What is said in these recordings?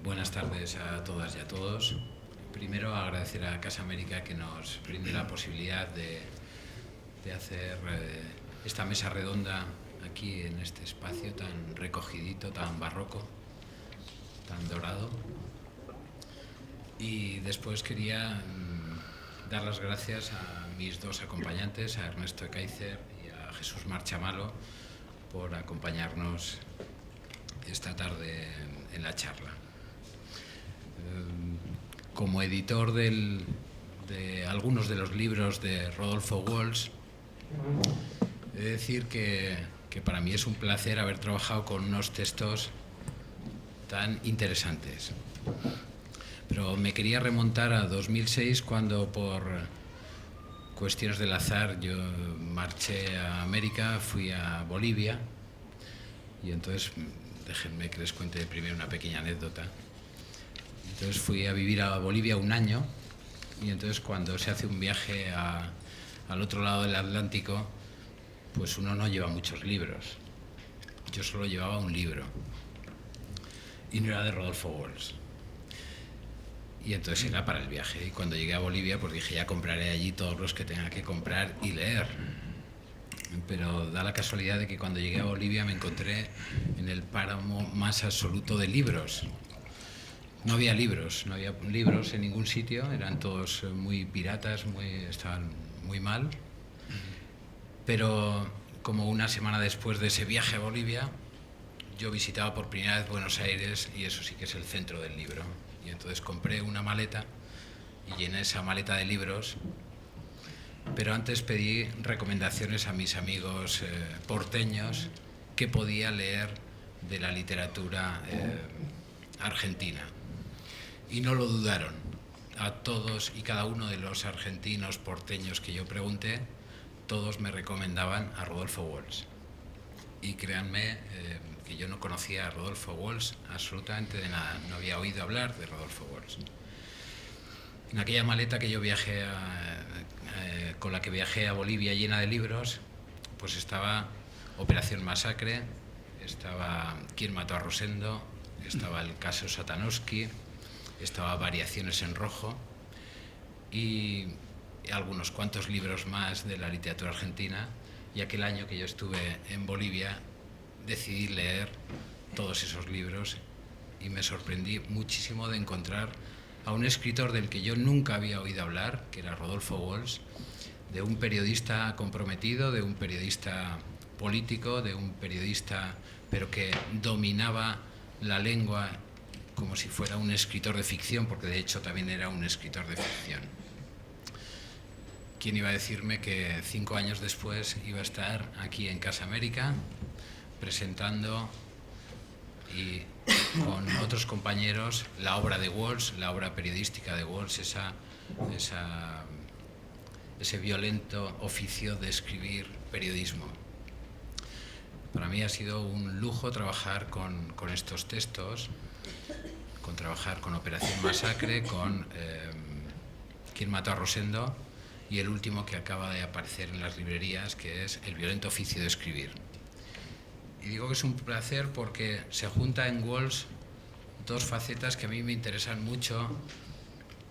Buenas tardes a todas y a todos. Primero agradecer a Casa América que nos brinde la posibilidad de hacer esta mesa redonda aquí en este espacio tan recogidito, tan barroco, tan dorado. Y después quería dar las gracias a mis dos acompañantes, a Ernesto Ekaizer y a Jesús Marchamalo, por acompañarnos esta tarde en la charla. Como editor de algunos de los libros de Rodolfo Walsh, he de decir que para mí es un placer haber trabajado con unos textos tan interesantes. Pero me quería remontar a 2006, cuando por cuestiones del azar yo marché a América, fui a Bolivia, y entonces déjenme que les cuente primero una pequeña anécdota. Entonces fui a vivir a Bolivia un año, y entonces cuando se hace un viaje al otro lado del Atlántico, pues uno no lleva muchos libros. Yo solo llevaba un libro, y no era de Rodolfo Walsh. Y entonces era para el viaje, y cuando llegué a Bolivia pues dije, ya compraré allí todos los que tenga que comprar y leer. Pero da la casualidad de que cuando llegué a Bolivia me encontré en el páramo más absoluto de libros. No había libros en ningún sitio, eran todos muy piratas, estaban muy mal. Pero como una semana después de ese viaje a Bolivia, yo visitaba por primera vez Buenos Aires, y eso sí que es el centro del libro. Y entonces compré una maleta y llené esa maleta de libros, pero antes pedí recomendaciones a mis amigos porteños que podía leer de la literatura argentina. Y no lo dudaron. A todos y cada uno de los argentinos porteños que yo pregunté, todos me recomendaban a Rodolfo Walsh. Y créanme que yo no conocía a Rodolfo Walsh absolutamente de nada, no había oído hablar de Rodolfo Walsh. En aquella maleta que yo viajé con la que viajé a Bolivia, llena de libros, pues estaba Operación Masacre, estaba ¿Quién mató a Rosendo?, estaba el caso Satanowski, estaba Variaciones en rojo, y algunos cuantos libros más de la literatura argentina. Y aquel año que yo estuve en Bolivia decidí leer todos esos libros, y me sorprendí muchísimo de encontrar a un escritor del que yo nunca había oído hablar, que era Rodolfo Walsh, de un periodista comprometido, de un periodista político, de un periodista pero que dominaba la lengua como si fuera un escritor de ficción, porque de hecho también era un escritor de ficción. ¿Quién iba a decirme que 5 años después iba a estar aquí en Casa América presentando, y con otros compañeros, la obra de Walsh, la obra periodística de Walsh, ese violento oficio de escribir periodismo? Para mí ha sido un lujo trabajar con estos textos, trabajar con Operación Masacre, con ¿Quién mató a Rosendo?, y el último que acaba de aparecer en las librerías, que es El violento oficio de escribir. Y digo que es un placer porque se junta en Walsh dos facetas que a mí me interesan mucho,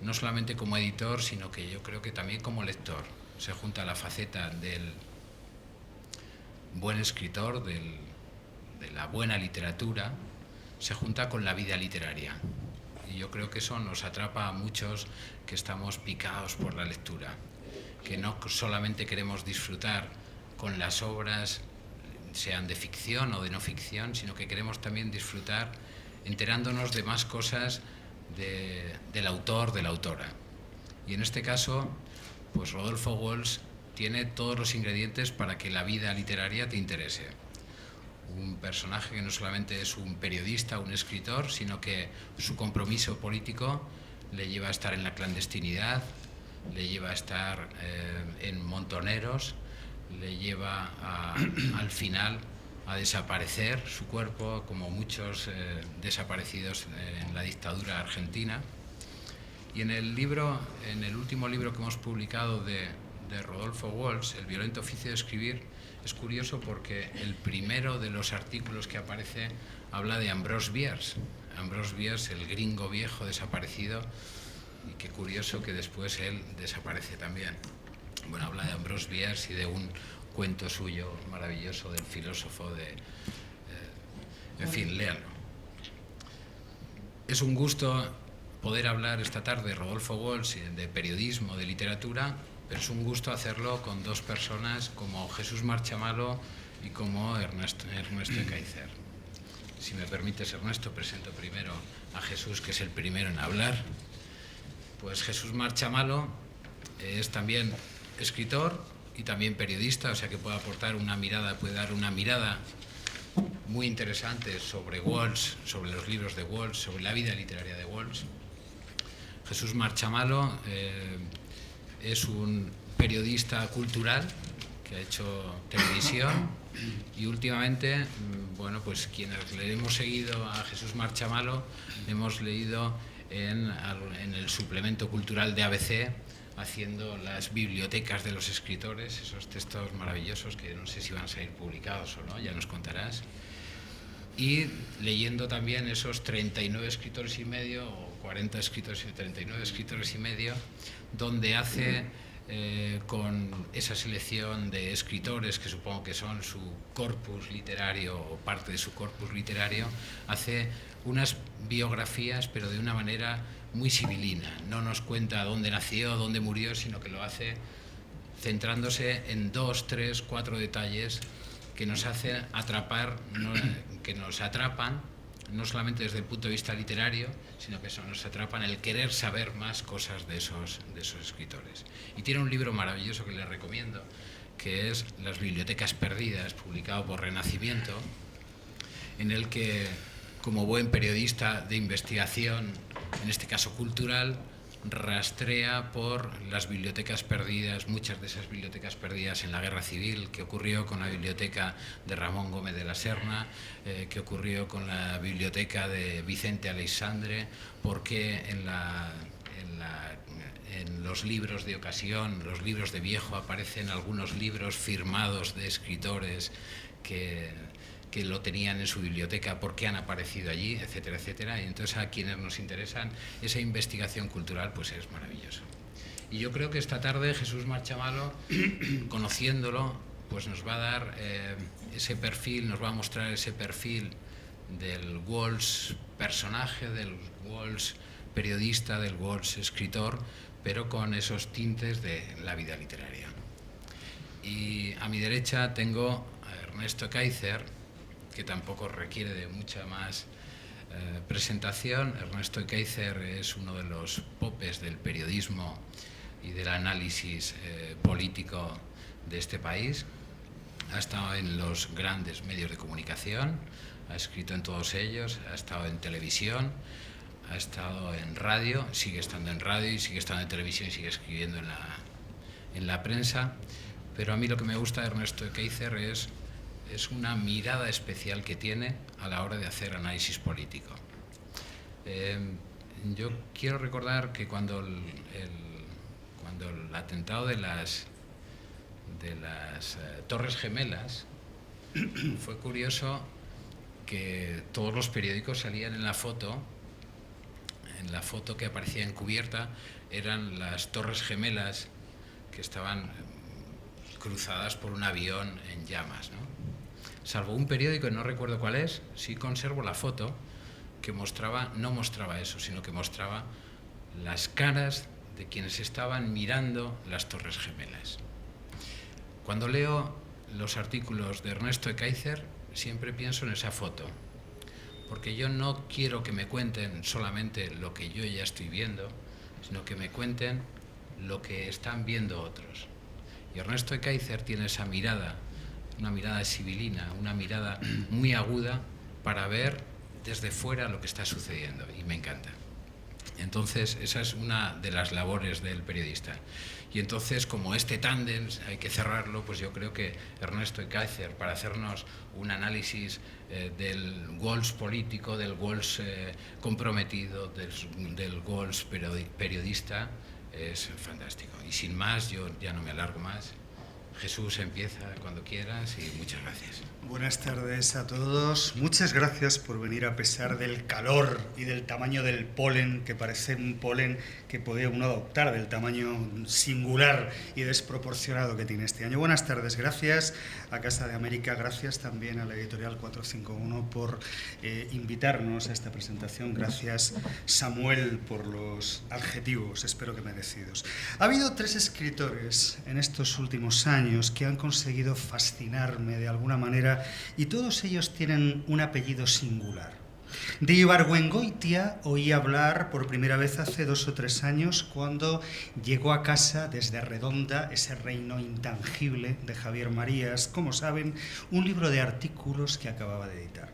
no solamente como editor, sino que yo creo que también como lector. Se junta la faceta del buen escritor, de la buena literatura, se junta con la vida literaria. Y yo creo que eso nos atrapa a muchos que estamos picados por la lectura, que no solamente queremos disfrutar con las obras, sean de ficción o de no ficción, sino que queremos también disfrutar enterándonos de más cosas del autor, de la autora. Y en este caso, pues Rodolfo Walsh tiene todos los ingredientes para que la vida literaria te interese. Un personaje que no solamente es un periodista, un escritor, sino que su compromiso político le lleva a estar en la clandestinidad, le lleva a estar en Montoneros, le lleva al final a desaparecer su cuerpo, como muchos desaparecidos en la dictadura argentina. Y en el último libro que hemos publicado de Rodolfo Walsh, El violento oficio de escribir, es curioso porque el primero de los artículos que aparece habla de Ambrose Bierce. Ambrose Bierce, el gringo viejo desaparecido, y qué curioso que después él desaparece también. Bueno, habla de Ambrose Bierce y de un cuento suyo maravilloso del filósofo en fin, léanlo. Es un gusto poder hablar esta tarde, Rodolfo Walsh, de periodismo, de literatura, pero es un gusto hacerlo con dos personas como Jesús Marchamalo y como Ernesto Ekaizer. Si me permites, Ernesto, presento primero a Jesús, que es el primero en hablar. Pues Jesús Marchamalo es también escritor y también periodista, o sea que puede dar una mirada muy interesante sobre Walsh, sobre los libros de Walsh, sobre la vida literaria de Walsh. Jesús Marchamalo es un periodista cultural que ha hecho televisión y últimamente, bueno, pues quienes le hemos seguido a Jesús Marchamalo hemos leído en el suplemento cultural de ABC, haciendo las bibliotecas de los escritores, esos textos maravillosos que no sé si van a salir publicados o no, ya nos contarás, y leyendo también esos 39 escritores y medio o 40 escritores y 39 escritores y medio, donde hace con esa selección de escritores que supongo que son su corpus literario o parte de su corpus literario, hace unas biografías pero de una manera muy sibilina. No nos cuenta dónde nació, dónde murió, sino que lo hace centrándose en 2, 3, 4 detalles que nos hacen atrapar, que nos atrapan, no solamente desde el punto de vista literario, sino que nos atrapan el querer saber más cosas de esos escritores. Y tiene un libro maravilloso que les recomiendo, que es Las bibliotecas perdidas, publicado por Renacimiento, en el que, como buen periodista de investigación, en este caso cultural, rastrea por las bibliotecas perdidas, muchas de esas bibliotecas perdidas en la Guerra Civil, que ocurrió con la biblioteca de Ramón Gómez de la Serna, que ocurrió con la biblioteca de Vicente Aleixandre, porque en los libros de ocasión, los libros de viejo, aparecen algunos libros firmados de escritores que lo tenían en su biblioteca, por qué han aparecido allí, etcétera, etcétera. Y entonces a quienes nos interesan esa investigación cultural, pues es maravilloso. Y yo creo que esta tarde Jesús Marchamalo, conociéndolo, pues nos va a dar ese perfil, nos va a mostrar ese perfil del Walsh personaje, del Walsh periodista, del Walsh escritor, pero con esos tintes de la vida literaria. Y a mi derecha tengo a Ernesto Ekaizer, que tampoco requiere de mucha más presentación. Ernesto Ekaizer es uno de los popes del periodismo y del análisis político de este país. Ha estado en los grandes medios de comunicación, ha escrito en todos ellos, ha estado en televisión, ha estado en radio, sigue estando en radio y sigue estando en televisión y sigue escribiendo en la prensa. Pero a mí lo que me gusta de Ernesto Ekaizer es una mirada especial que tiene a la hora de hacer análisis político. Yo quiero recordar que cuando el atentado de las Torres Gemelas, fue curioso que todos los periódicos salían en la foto que aparecía en cubierta, eran las Torres Gemelas que estaban cruzadas por un avión en llamas, ¿no? Salvo un periódico, no recuerdo cuál es, sí conservo la foto que no mostraba eso, sino que mostraba las caras de quienes estaban mirando las Torres Gemelas. Cuando leo los artículos de Ernesto Ekaizer, siempre pienso en esa foto, porque yo no quiero que me cuenten solamente lo que yo ya estoy viendo, sino que me cuenten lo que están viendo otros. Y Ernesto Ekaizer tiene esa mirada, una mirada sibilina, una mirada muy aguda para ver desde fuera lo que está sucediendo, y me encanta. Entonces, esa es una de las labores del periodista. Y entonces, como este tándem hay que cerrarlo, pues yo creo que Ernesto Ekaizer, para hacernos un análisis del Walsh político, del Walsh comprometido, del Walsh periodista, es fantástico. Y sin más, yo ya no me alargo más. Jesús, empieza cuando quieras y muchas gracias. Buenas tardes a todos. Muchas gracias por venir a pesar del calor y del tamaño del polen, que parece un polen que podía uno adoptar, del tamaño singular y desproporcionado que tiene este año. Buenas tardes, gracias a Casa de América, gracias también a la editorial 451 por invitarnos a esta presentación. Gracias, Samuel, por los adjetivos, espero que merecidos. Ha habido 3 escritores en estos últimos años que han conseguido fascinarme de alguna manera, y todos ellos tienen un apellido singular. De Ibargüengoitia oí hablar por primera vez hace 2 o 3 años cuando llegó a casa desde Redonda, ese reino intangible de Javier Marías, como saben, un libro de artículos que acababa de editar.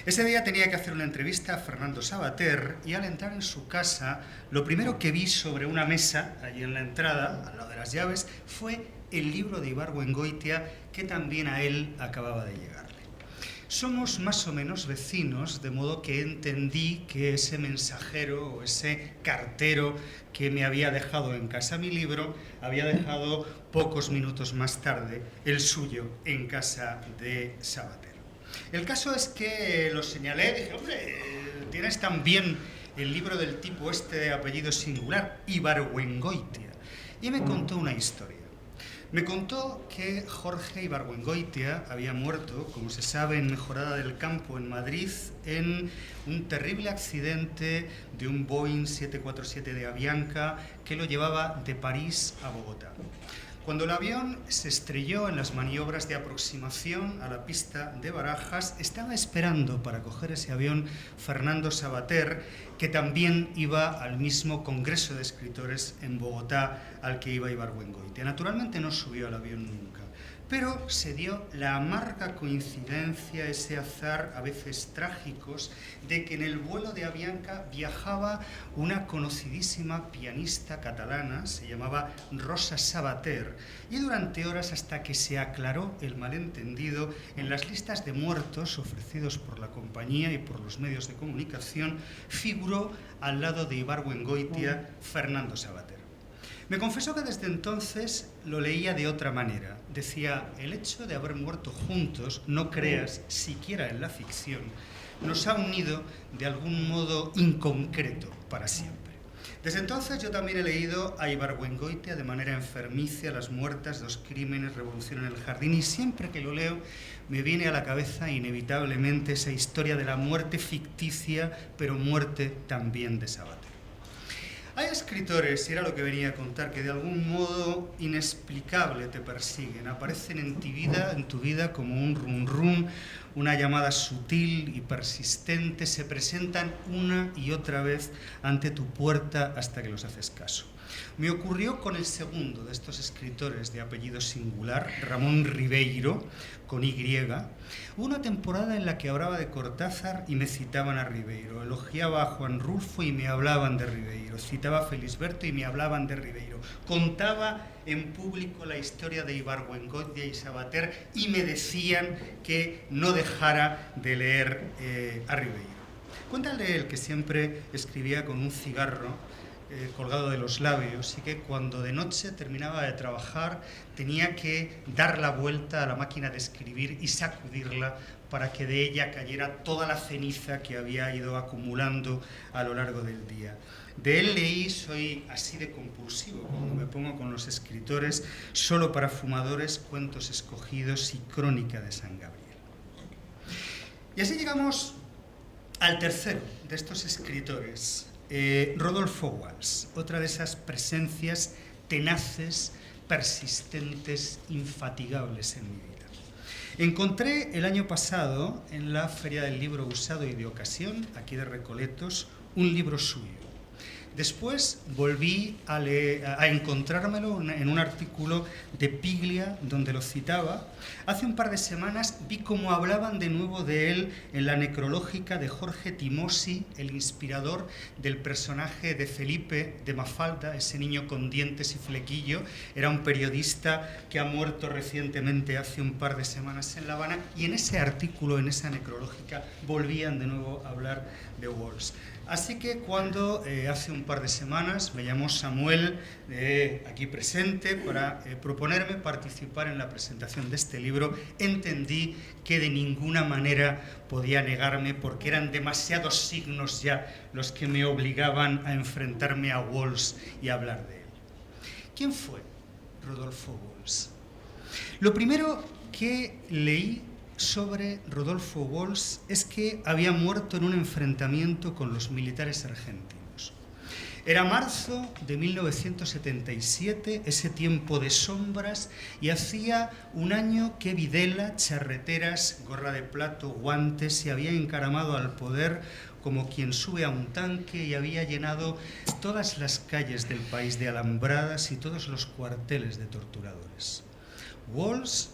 Ese día tenía que hacer una entrevista a Fernando Savater y al entrar en su casa, lo primero que vi sobre una mesa, allí en la entrada, al lado de las llaves, fue el libro de Ibargüengoitia, que también a él acababa de llegarle. Somos más o menos vecinos, de modo que entendí que ese mensajero o ese cartero que me había dejado en casa mi libro, había dejado pocos minutos más tarde el suyo en casa de Savater. El caso es que lo señalé, dije, hombre, tienes también el libro del tipo este de apellido singular, Ibargüengoitia, y me contó una historia. Me contó que Jorge Ibargüengoitia había muerto, como se sabe, en Mejorada del Campo, en Madrid, en un terrible accidente de un Boeing 747 de Avianca que lo llevaba de París a Bogotá. Cuando el avión se estrelló en las maniobras de aproximación a la pista de Barajas, estaba esperando para coger ese avión Fernando Savater, que también iba al mismo congreso de escritores en Bogotá al que iba Ibargüengoitia. Naturalmente no subió al avión nunca, pero se dio la amarga coincidencia, ese azar a veces trágicos, de que en el vuelo de Avianca viajaba una conocidísima pianista catalana, se llamaba Rosa Savater, y durante horas, hasta que se aclaró el malentendido, en las listas de muertos ofrecidos por la compañía y por los medios de comunicación, figuró al lado de Ibargüengoitia Fernando Savater. Me confesó que desde entonces lo leía de otra manera. Decía, el hecho de haber muerto juntos, no creas siquiera en la ficción, nos ha unido de algún modo inconcreto para siempre. Desde entonces yo también he leído a Ibargüengoitia de manera enfermicia, Las muertas, 2 crímenes, Revolución en el jardín, y siempre que lo leo me viene a la cabeza inevitablemente esa historia de la muerte ficticia, pero muerte también de Savater. Hay escritores, y era lo que venía a contar, que de algún modo inexplicable te persiguen, aparecen en tu vida como un rum rum, una llamada sutil y persistente, se presentan una y otra vez ante tu puerta hasta que los haces caso. Me ocurrió con el segundo de estos escritores de apellido singular, Ramón Ribeiro, con Y. Hubo una temporada en la que hablaba de Cortázar y me citaban a Ribeiro, elogiaba a Juan Rulfo y me hablaban de Ribeiro, citaba a Felisberto y me hablaban de Ribeiro, contaba en público la historia de Ibargüengoitia y Savater y me decían que no dejara de leer a Ribeiro. Cuéntale él que siempre escribía con un cigarro colgado de los labios y que cuando de noche terminaba de trabajar tenía que dar la vuelta a la máquina de escribir y sacudirla para que de ella cayera toda la ceniza que había ido acumulando a lo largo del día. De él leí Soy así de compulsivo, cuando me pongo con los escritores, Solo para fumadores, Cuentos escogidos y Crónica de San Gabriel. Y así llegamos al tercero de estos escritores, Rodolfo Walsh, otra de esas presencias tenaces, persistentes, infatigables en mi vida. Encontré el año pasado en la Feria del Libro Usado y de Ocasión, aquí de Recoletos, un libro suyo. Después volví a encontrármelo en un artículo de Piglia donde lo citaba. Hace un par de semanas vi cómo hablaban de nuevo de él en la necrológica de Jorge Timosi, el inspirador del personaje de Felipe de Mafalda, ese niño con dientes y flequillo. Era un periodista que ha muerto recientemente hace un par de semanas en La Habana, y en ese artículo, en esa necrológica, volvían de nuevo a hablar de Walsh. Así que cuando hace un par de semanas me llamó Samuel, aquí presente, para proponerme participar en la presentación de este libro, entendí que de ninguna manera podía negarme porque eran demasiados signos ya los que me obligaban a enfrentarme a Walls y a hablar de él. ¿Quién fue Rodolfo Walls? Lo primero que leí sobre Rodolfo Walls es que había muerto en un enfrentamiento con los militares argentinos. Era marzo de 1977, ese tiempo de sombras, y hacía un año que Videla, charreteras, gorra de plato, guantes, se había encaramado al poder como quien sube a un tanque y había llenado todas las calles del país de alambradas y todos los cuarteles de torturadores. Walls,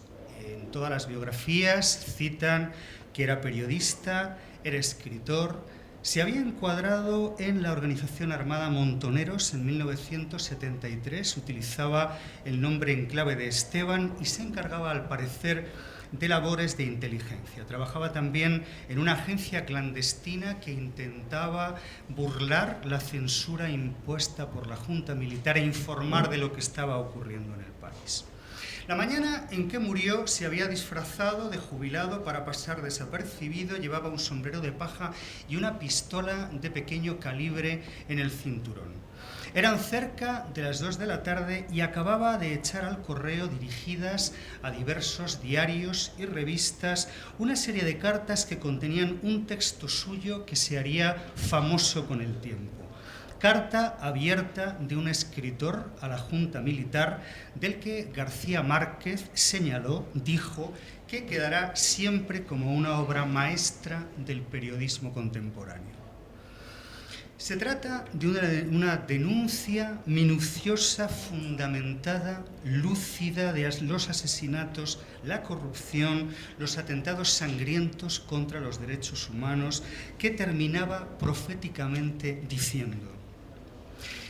en todas las biografías, citan que era periodista, era escritor, se había encuadrado en la organización armada Montoneros en 1973, utilizaba el nombre en clave de Esteban y se encargaba, al parecer, de labores de inteligencia. Trabajaba también en una agencia clandestina que intentaba burlar la censura impuesta por la Junta Militar e informar de lo que estaba ocurriendo en el país. La mañana en que murió se había disfrazado de jubilado para pasar desapercibido, llevaba un sombrero de paja y una pistola de pequeño calibre en el cinturón. Eran cerca de las 2 de la tarde y acababa de echar al correo, dirigidas a diversos diarios y revistas, una serie de cartas que contenían un texto suyo que se haría famoso con el tiempo. Carta abierta de un escritor a la Junta Militar, del que García Márquez dijo que quedará siempre como una obra maestra del periodismo contemporáneo. Se trata de una denuncia minuciosa, fundamentada, lúcida de los asesinatos, la corrupción, los atentados sangrientos contra los derechos humanos, que terminaba proféticamente diciendo: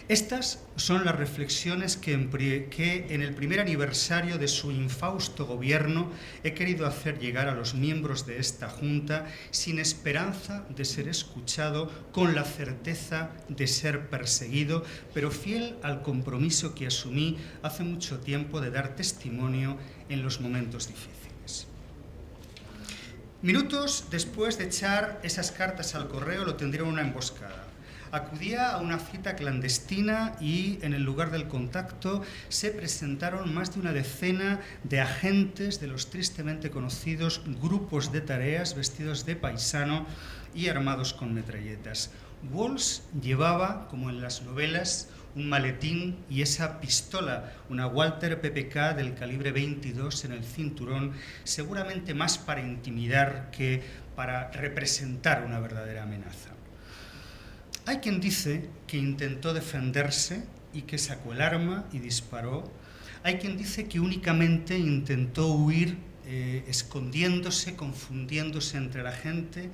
estas son las reflexiones que en el primer aniversario de su infausto gobierno he querido hacer llegar a los miembros de esta Junta, sin esperanza de ser escuchado, con la certeza de ser perseguido, pero fiel al compromiso que asumí hace mucho tiempo de dar testimonio en los momentos difíciles. Minutos después de echar esas cartas al correo, lo tendieron una emboscada. Acudía a una cita clandestina y en el lugar del contacto se presentaron más de una decena de agentes de los tristemente conocidos grupos de tareas vestidos de paisano y armados con metralletas. Walls llevaba, como en las novelas, un maletín y esa pistola, una Walter PPK del calibre 22 en el cinturón, seguramente más para intimidar que para representar una verdadera amenaza. Hay quien dice que intentó defenderse y que sacó el arma y disparó. Hay quien dice que únicamente intentó huir, escondiéndose, confundiéndose entre la gente.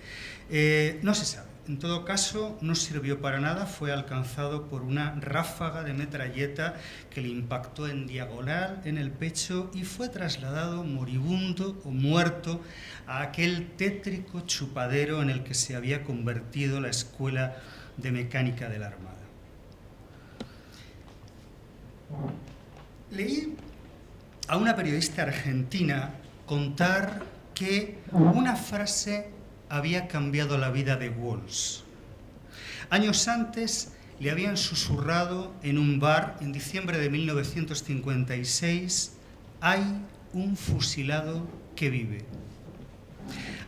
No se sabe. En todo caso, no sirvió para nada. Fue alcanzado por una ráfaga de metralleta que le impactó en diagonal en el pecho y fue trasladado moribundo o muerto a aquel tétrico chupadero en el que se había convertido la escuela de mecánica de la Armada. Leí a una periodista argentina contar que una frase había cambiado la vida de Walls. Años antes le habían susurrado en un bar en diciembre de 1956: hay un fusilado que vive.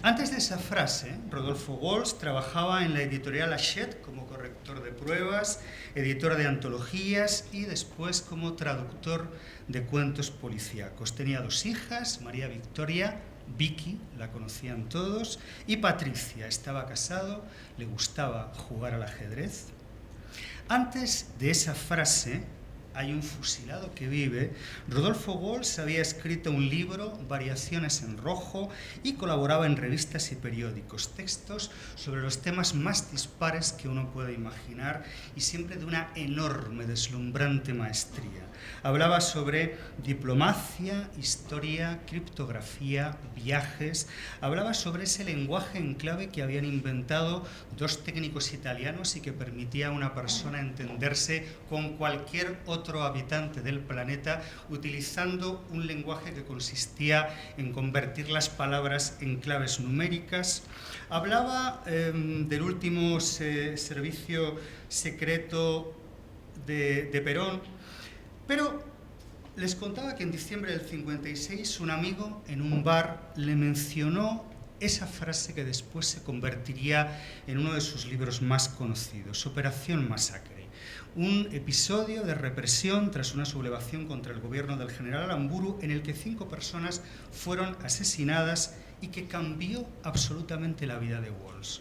Antes de esa frase, Rodolfo Walls trabajaba en la editorial Hachette como corrector de pruebas, editor de antologías y después como traductor de cuentos policíacos. Tenía 2 hijas, María Victoria, Vicky, la conocían todos, y Patricia. Estaba casado, le gustaba jugar al ajedrez. Antes de esa frase hay un fusilado que vive, Rodolfo Walsh había escrito un libro, Variaciones en Rojo, y colaboraba en revistas y periódicos, textos sobre los temas más dispares que uno puede imaginar y siempre de una enorme, deslumbrante maestría. Hablaba sobre diplomacia, historia, criptografía, viajes. Hablaba sobre ese lenguaje en clave que habían inventado dos técnicos italianos y que permitía a una persona entenderse con cualquier otro habitante del planeta utilizando un lenguaje que consistía en convertir las palabras en claves numéricas. Hablaba del último servicio secreto de Perón, pero les contaba que en diciembre del 56 un amigo en un bar le mencionó esa frase que después se convertiría en uno de sus libros más conocidos, Operación Masacre, un episodio de represión tras una sublevación contra el gobierno del general Aramburu en el que 5 personas fueron asesinadas y que cambió absolutamente la vida de Walsh.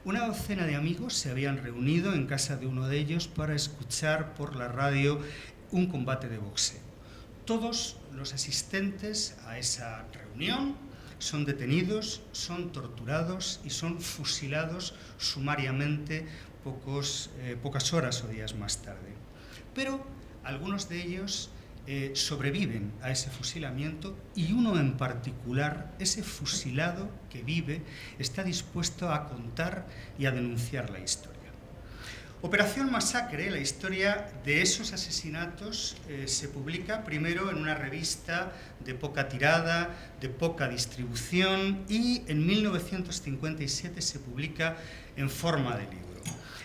Una docena de amigos se habían reunido en casa de uno de ellos para escuchar por la radio un combate de boxeo. Todos los asistentes a esa reunión son detenidos, son torturados y son fusilados sumariamente pocas horas o días más tarde. Pero algunos de ellos sobreviven a ese fusilamiento y uno en particular, ese fusilado que vive, está dispuesto a contar y a denunciar la historia. Operación Masacre, la historia de esos asesinatos, se publica primero en una revista de poca tirada, de poca distribución, y en 1957 se publica en forma de libro.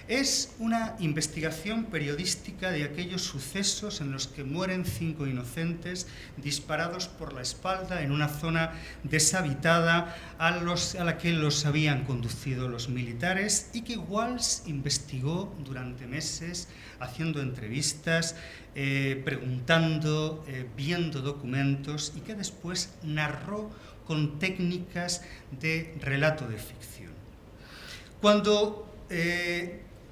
Es una investigación periodística de aquellos sucesos en los que mueren 5 inocentes disparados por la espalda en una zona deshabitada a la que los habían conducido los militares y que Walsh investigó durante meses haciendo entrevistas, preguntando, viendo documentos y que después narró con técnicas de relato de ficción. Cuando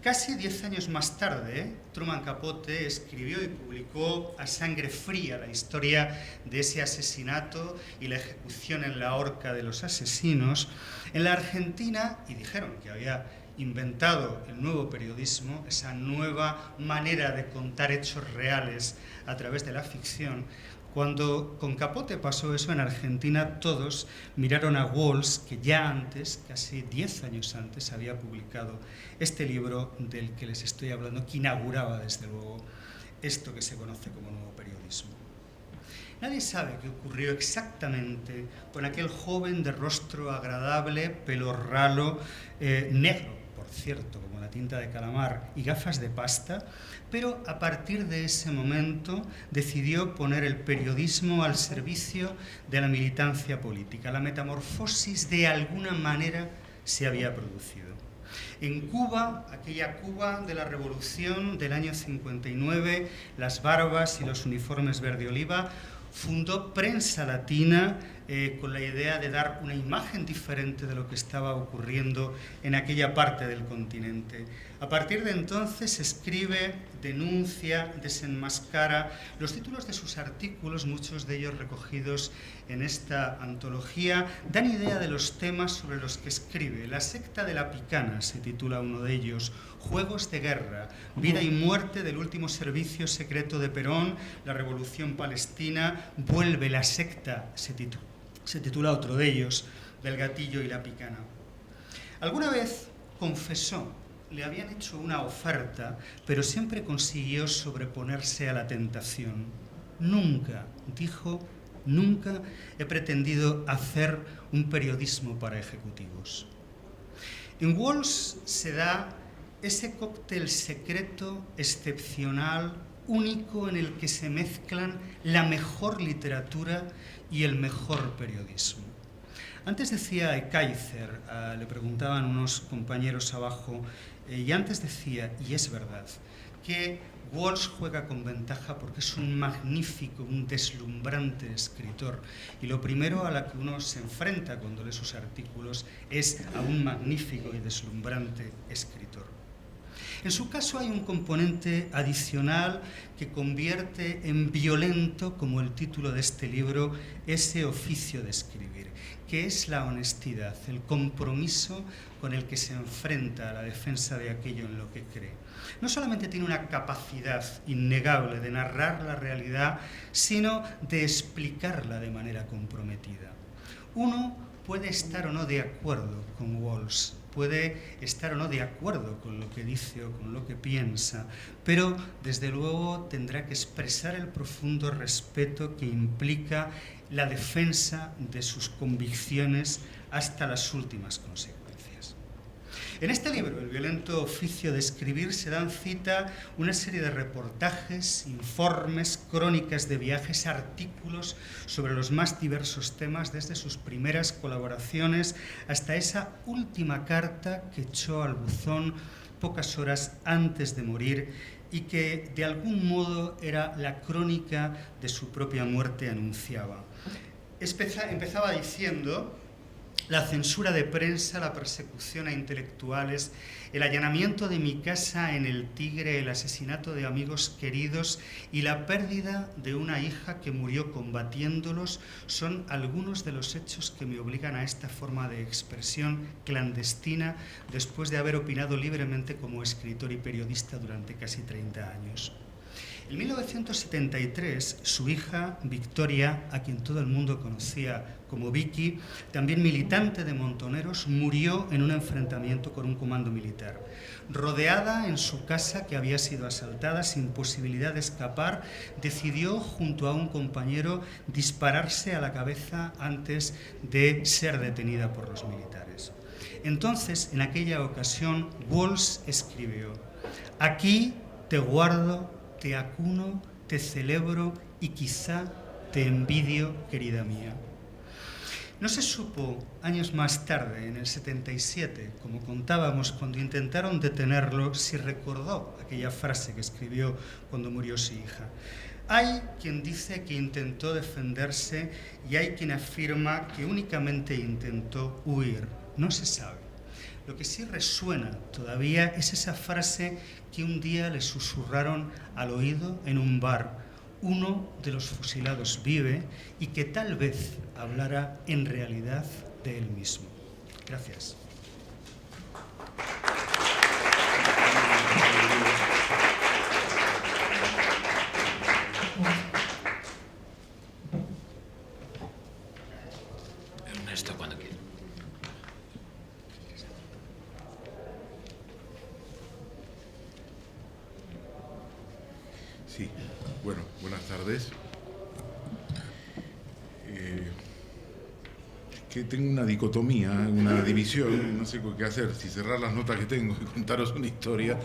casi 10 años más tarde, Truman Capote escribió y publicó A Sangre Fría, la historia de ese asesinato y la ejecución en la horca de los asesinos, en la Argentina, y dijeron que había inventado el nuevo periodismo, esa nueva manera de contar hechos reales a través de la ficción. Cuando con Capote pasó eso en Argentina, todos miraron a Walsh, que ya antes, casi 10 años antes, había publicado este libro del que les estoy hablando, que inauguraba desde luego esto que se conoce como nuevo periodismo. Nadie sabe qué ocurrió exactamente con aquel joven de rostro agradable, pelo ralo, negro, por cierto, como la tinta de calamar, y gafas de pasta, pero a partir de ese momento decidió poner el periodismo al servicio de la militancia política. La metamorfosis de alguna manera se había producido. En Cuba, aquella Cuba de la Revolución del año 59, las barbas y los uniformes verde oliva, fundó Prensa Latina con la idea de dar una imagen diferente de lo que estaba ocurriendo en aquella parte del continente. A partir de entonces escribe, denuncia, desenmascara. Los títulos de sus artículos, muchos de ellos recogidos en esta antología, dan idea de los temas sobre los que escribe. La secta de la picana se titula uno de ellos, Juegos de guerra, vida y muerte del último servicio secreto de Perón, la revolución palestina, vuelve la secta, se titula otro de ellos, del gatillo y la picana. Alguna vez confesó, le habían hecho una oferta, pero siempre consiguió sobreponerse a la tentación. Nunca, dijo, nunca he pretendido hacer un periodismo para ejecutivos. En Walsh se da ese cóctel secreto, excepcional, único, en el que se mezclan la mejor literatura y el mejor periodismo. Antes decía Kaiser, le preguntaban unos compañeros abajo, y antes decía, y es verdad, que Walsh juega con ventaja porque es un magnífico, un deslumbrante escritor. Y lo primero a lo que uno se enfrenta cuando lee sus artículos es a un magnífico y deslumbrante escritor. En su caso hay un componente adicional que convierte en violento, como el título de este libro, ese oficio de escribir, que es la honestidad, el compromiso con el que se enfrenta a la defensa de aquello en lo que cree. No solamente tiene una capacidad innegable de narrar la realidad, sino de explicarla de manera comprometida. Uno puede estar o no de acuerdo con Walsh, puede estar o no de acuerdo con lo que dice o con lo que piensa, pero desde luego tendrá que expresar el profundo respeto que implica la defensa de sus convicciones hasta las últimas consecuencias. En este libro, El violento oficio de escribir, se dan cita una serie de reportajes, informes, crónicas de viajes, artículos sobre los más diversos temas, desde sus primeras colaboraciones hasta esa última carta que echó al buzón pocas horas antes de morir y que de algún modo era la crónica de su propia muerte anunciaba. Empezaba diciendo: la censura de prensa, la persecución a intelectuales, el allanamiento de mi casa en El Tigre, el asesinato de amigos queridos y la pérdida de una hija que murió combatiéndolos son algunos de los hechos que me obligan a esta forma de expresión clandestina después de haber opinado libremente como escritor y periodista durante casi 30 años. En 1973, su hija, Victoria, a quien todo el mundo conocía como Vicky, también militante de Montoneros, murió en un enfrentamiento con un comando militar. Rodeada en su casa, que había sido asaltada, sin posibilidad de escapar, decidió, junto a un compañero, dispararse a la cabeza antes de ser detenida por los militares. Entonces, en aquella ocasión, Walsh escribió: «Aquí te guardo, te acuno, te celebro y quizá te envidio, querida mía». No se supo años más tarde, en el 77, como contábamos, cuando intentaron detenerlo, si recordó aquella frase que escribió cuando murió su hija. Hay quien dice que intentó defenderse y hay quien afirma que únicamente intentó huir. No se sabe. Lo que sí resuena todavía es esa frase que un día le susurraron al oído en un bar: uno de los fusilados vive, y que tal vez hablara en realidad de él mismo. Gracias. Ernesto, cuando quiera. Sí, bueno, buenas tardes. Que tengo una dicotomía, una división, no sé qué hacer, si cerrar las notas que tengo y contaros una historia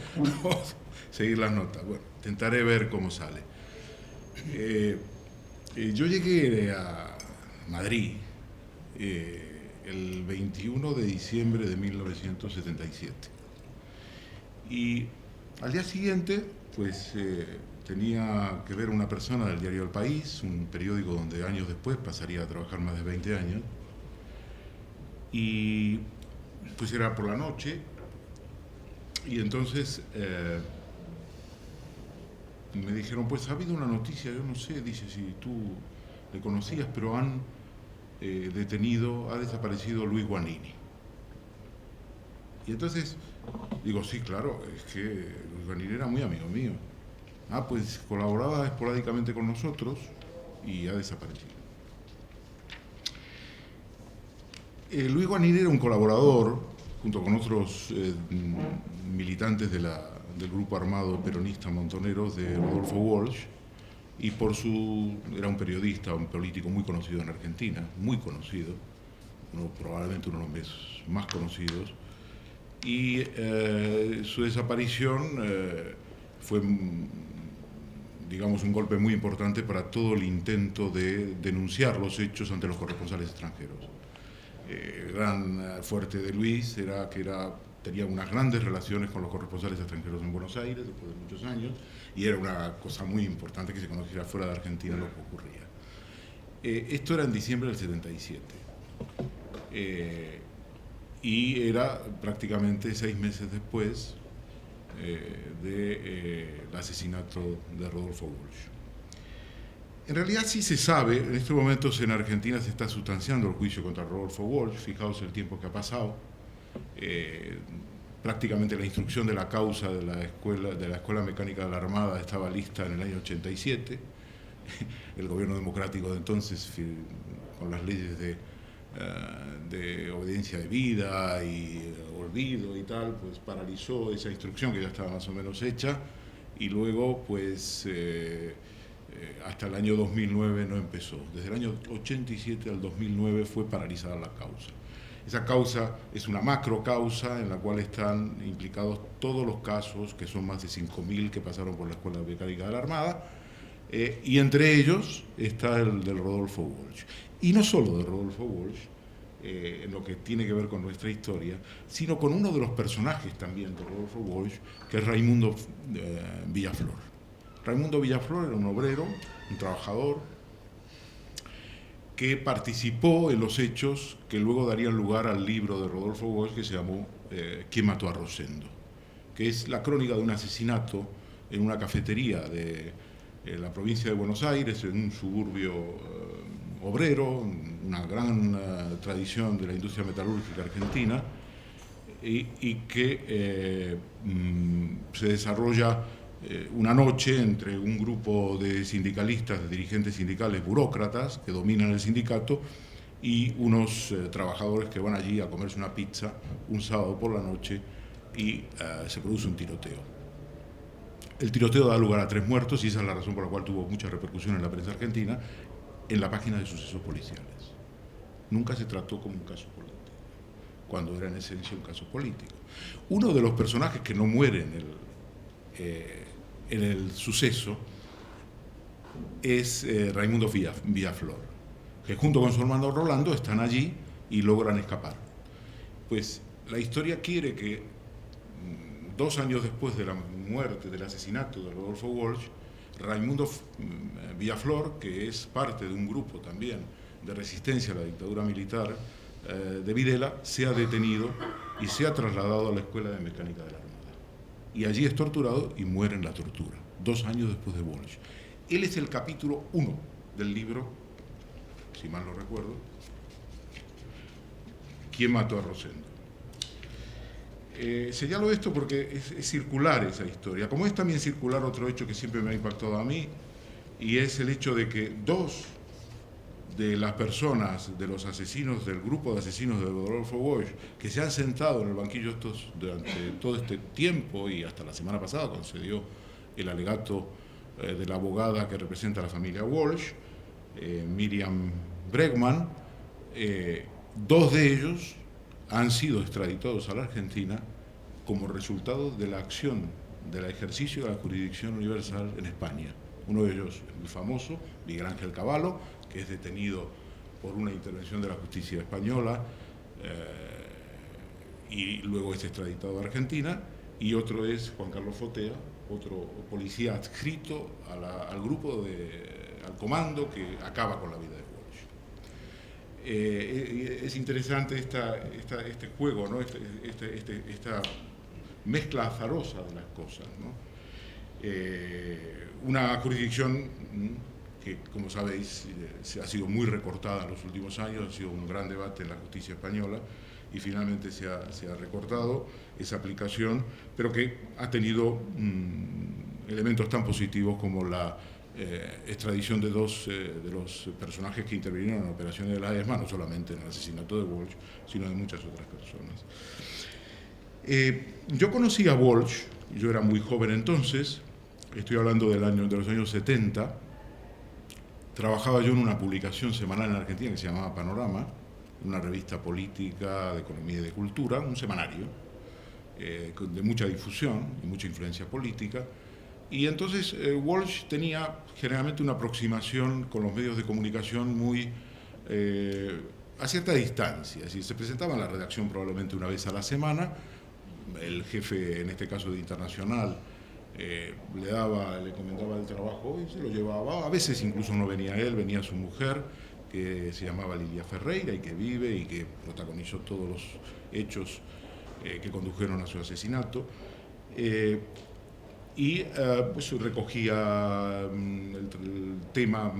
o seguir las notas. Bueno, intentaré ver cómo sale. Yo llegué a Madrid el 21 de diciembre de 1977 y al día siguiente, pues tenía que ver una persona del diario El País, un periódico donde años después pasaría a trabajar más de 20 años, y pues era por la noche, y entonces me dijeron: pues ha habido una noticia, yo no sé, dice, si tú le conocías, pero han ha desaparecido Luis Guanini. Y entonces digo: sí, claro, es que Luis Guanini era muy amigo mío. Ah, pues colaboraba esporádicamente con nosotros y ha desaparecido. Luis Guanini era un colaborador, junto con otros militantes del grupo armado peronista Montoneros, de Rodolfo Walsh, y era un periodista, un político muy conocido en Argentina, muy conocido, probablemente uno de los más conocidos, y su desaparición fue, digamos, un golpe muy importante para todo el intento de denunciar los hechos ante los corresponsales extranjeros. El gran fuerte de Luis era que tenía unas grandes relaciones con los corresponsales extranjeros en Buenos Aires después de muchos años, y era una cosa muy importante que se conociera fuera de Argentina lo que ocurría. Esto era en diciembre del 77. Y era prácticamente 6 meses después del asesinato de Rodolfo Walsh. En realidad sí se sabe, en estos momentos en Argentina se está sustanciando el juicio contra Rodolfo Walsh, fijaos el tiempo que ha pasado. Prácticamente la instrucción de la causa de la Escuela Mecánica de la Armada estaba lista en el año 87. El gobierno democrático de entonces, con las leyes de obediencia debida y olvido y tal, pues paralizó esa instrucción que ya estaba más o menos hecha, y luego pues hasta el año 2009 no empezó. Desde el año 87 al 2009 fue paralizada la causa. Esa causa es una macro causa en la cual están implicados todos los casos, que son más de 5.000 que pasaron por la Escuela Mecánica de la Armada, y entre ellos está el del Rodolfo Walsh. Y no solo de Rodolfo Walsh, en lo que tiene que ver con nuestra historia, sino con uno de los personajes también de Rodolfo Walsh, que es Raimundo Villaflor. Raimundo Villaflor era un obrero, un trabajador, que participó en los hechos que luego darían lugar al libro de Rodolfo Walsh que se llamó ¿Quién mató a Rosendo?, que es la crónica de un asesinato en una cafetería de la provincia de Buenos Aires, en un suburbio obrero, una gran tradición de la industria metalúrgica argentina, y que se desarrolla una noche entre un grupo de sindicalistas, de dirigentes sindicales burócratas que dominan el sindicato, y unos trabajadores que van allí a comerse una pizza un sábado por la noche, y se produce un tiroteo. El tiroteo da lugar a 3 muertos, y esa es la razón por la cual tuvo mucha repercusión en la prensa argentina, en la página de sucesos policiales. Nunca se trató como un caso político, cuando era en esencia un caso político. Uno de los personajes que no muere en el suceso es Raimundo Villaflor, que junto con su hermano Rolando están allí y logran escapar. Pues la historia quiere que 2 años después de la muerte, del asesinato de Rodolfo Walsh, Raimundo Villaflor, que es parte de un grupo también de resistencia a la dictadura militar de Videla, sea detenido y sea trasladado a la Escuela de Mecánica de la Armada. Y allí es torturado y muere en la tortura, 2 años después de Walsh. Él es el capítulo 1 del libro, si mal no recuerdo, ¿Quién mató a Rosendo? Señalo esto porque es circular esa historia, como es también circular otro hecho que siempre me ha impactado a mí, y es el hecho de que 2 de las personas, de los asesinos, del grupo de asesinos de Rodolfo Walsh, que se han sentado en el banquillo durante todo este tiempo, y hasta la semana pasada, cuando se dio el alegato de la abogada que representa a la familia Walsh, Miriam Bregman, 2 de ellos han sido extraditados a la Argentina como resultado de la acción, del ejercicio de la jurisdicción universal en España. Uno de ellos es muy famoso, Miguel Ángel Cavallo, que es detenido por una intervención de la justicia española y luego es extraditado a Argentina, y otro es Juan Carlos Fotea, otro policía adscrito al grupo, al comando que acaba con la vida de Walsh. Es interesante este juego, ¿no? Esta mezcla azarosa de las cosas, ¿no? Una jurisdicción que, como sabéis, se ha sido muy recortada en los últimos años, ha sido un gran debate en la justicia española, y finalmente se ha recortado esa aplicación, pero que ha tenido elementos tan positivos como la extradición de 2 de los personajes que intervinieron en la operación de la ESMA, no solamente en el asesinato de Walsh, sino de muchas otras personas. Yo conocí a Walsh, yo era muy joven entonces, estoy hablando de los años 70, trabajaba yo en una publicación semanal en Argentina que se llamaba Panorama, una revista política, de economía y de cultura, un semanario de mucha difusión y mucha influencia política. Y entonces Walsh tenía generalmente una aproximación con los medios de comunicación muy a cierta distancia, es decir, se presentaba en la redacción probablemente una vez a la semana, el jefe, en este caso de Internacional, le comentaba el trabajo y se lo llevaba. A veces incluso no venía él, venía su mujer, que se llamaba Lilia Ferreira y que vive y que protagonizó todos los hechos que condujeron a su asesinato. Pues recogía el tema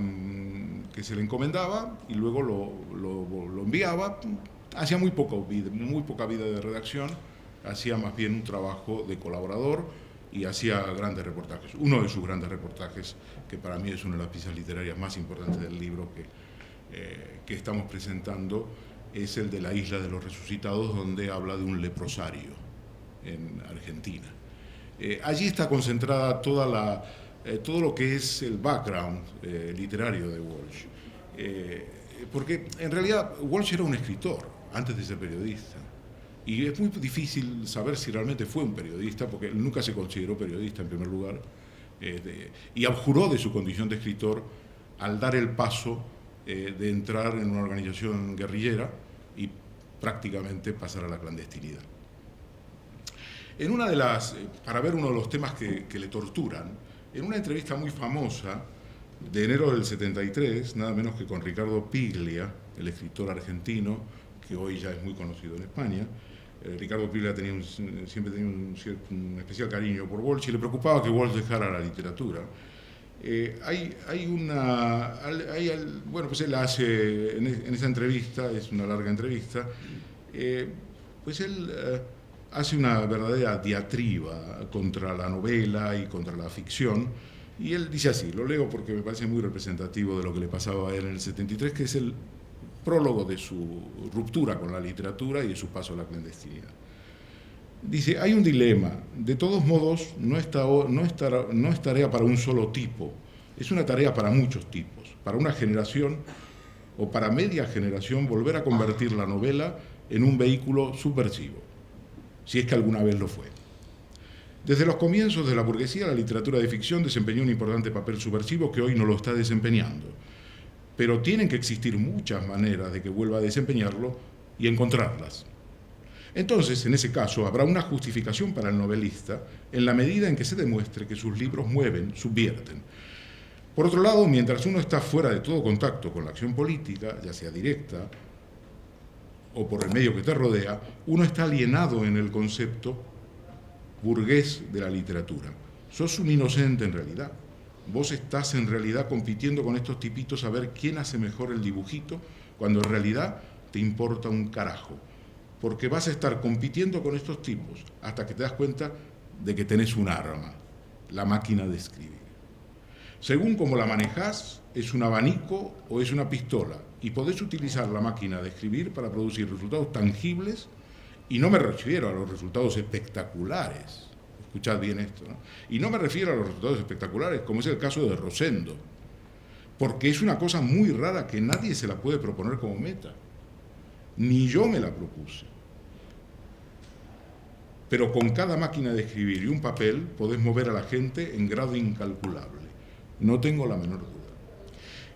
que se le encomendaba y luego lo enviaba. Hacía muy poca vida de redacción, hacía más bien un trabajo de colaborador y hacía grandes reportajes. Uno de sus grandes reportajes, que para mí es una de las piezas literarias más importantes del libro que estamos presentando, es el de La Isla de los Resucitados, donde habla de un leprosario en Argentina. Allí está concentrada todo lo que es el background literario de Walsh. Porque en realidad Walsh era un escritor antes de ser periodista. Y es muy difícil saber si realmente fue un periodista, porque él nunca se consideró periodista en primer lugar, y abjuró de su condición de escritor al dar el paso de entrar en una organización guerrillera y prácticamente pasar a la clandestinidad. En una de las, para ver uno de los temas que le torturan, en una entrevista muy famosa de enero del 73, nada menos que con Ricardo Piglia, el escritor argentino, que hoy ya es muy conocido en España. Ricardo Piglia siempre tenía un especial cariño por Walsh y le preocupaba que Walsh dejara la literatura. Bueno, pues él hace, en esa entrevista, es una larga entrevista, pues él hace una verdadera diatriba contra la novela y contra la ficción, y él dice así, lo leo porque me parece muy representativo de lo que le pasaba a él en el 73, que es el prólogo de su ruptura con la literatura y de su paso a la clandestinidad. Dice, hay un dilema, de todos modos no es tarea para un solo tipo, es una tarea para muchos tipos, para una generación o para media generación volver a convertir la novela en un vehículo subversivo, si es que alguna vez lo fue. Desde los comienzos de la burguesía, la literatura de ficción desempeñó un importante papel subversivo que hoy no lo está desempeñando. Pero tienen que existir muchas maneras de que vuelva a desempeñarlo y encontrarlas. Entonces, en ese caso, habrá una justificación para el novelista en la medida en que se demuestre que sus libros mueven, subvierten. Por otro lado, mientras uno está fuera de todo contacto con la acción política, ya sea directa o por el medio que te rodea, uno está alienado en el concepto burgués de la literatura. Sos un inocente en realidad. Vos estás en realidad compitiendo con estos tipitos a ver quién hace mejor el dibujito, cuando en realidad te importa un carajo. Porque vas a estar compitiendo con estos tipos hasta que te das cuenta de que tenés un arma, la máquina de escribir. Según cómo la manejás, es un abanico o es una pistola, y podés utilizar la máquina de escribir para producir resultados tangibles, y no me refiero a los resultados espectaculares. Escuchad bien esto, ¿no? Y no me refiero a los resultados espectaculares, como es el caso de Rosendo, porque es una cosa muy rara que nadie se la puede proponer como meta. Ni yo me la propuse. Pero con cada máquina de escribir y un papel podés mover a la gente en grado incalculable. No tengo la menor duda.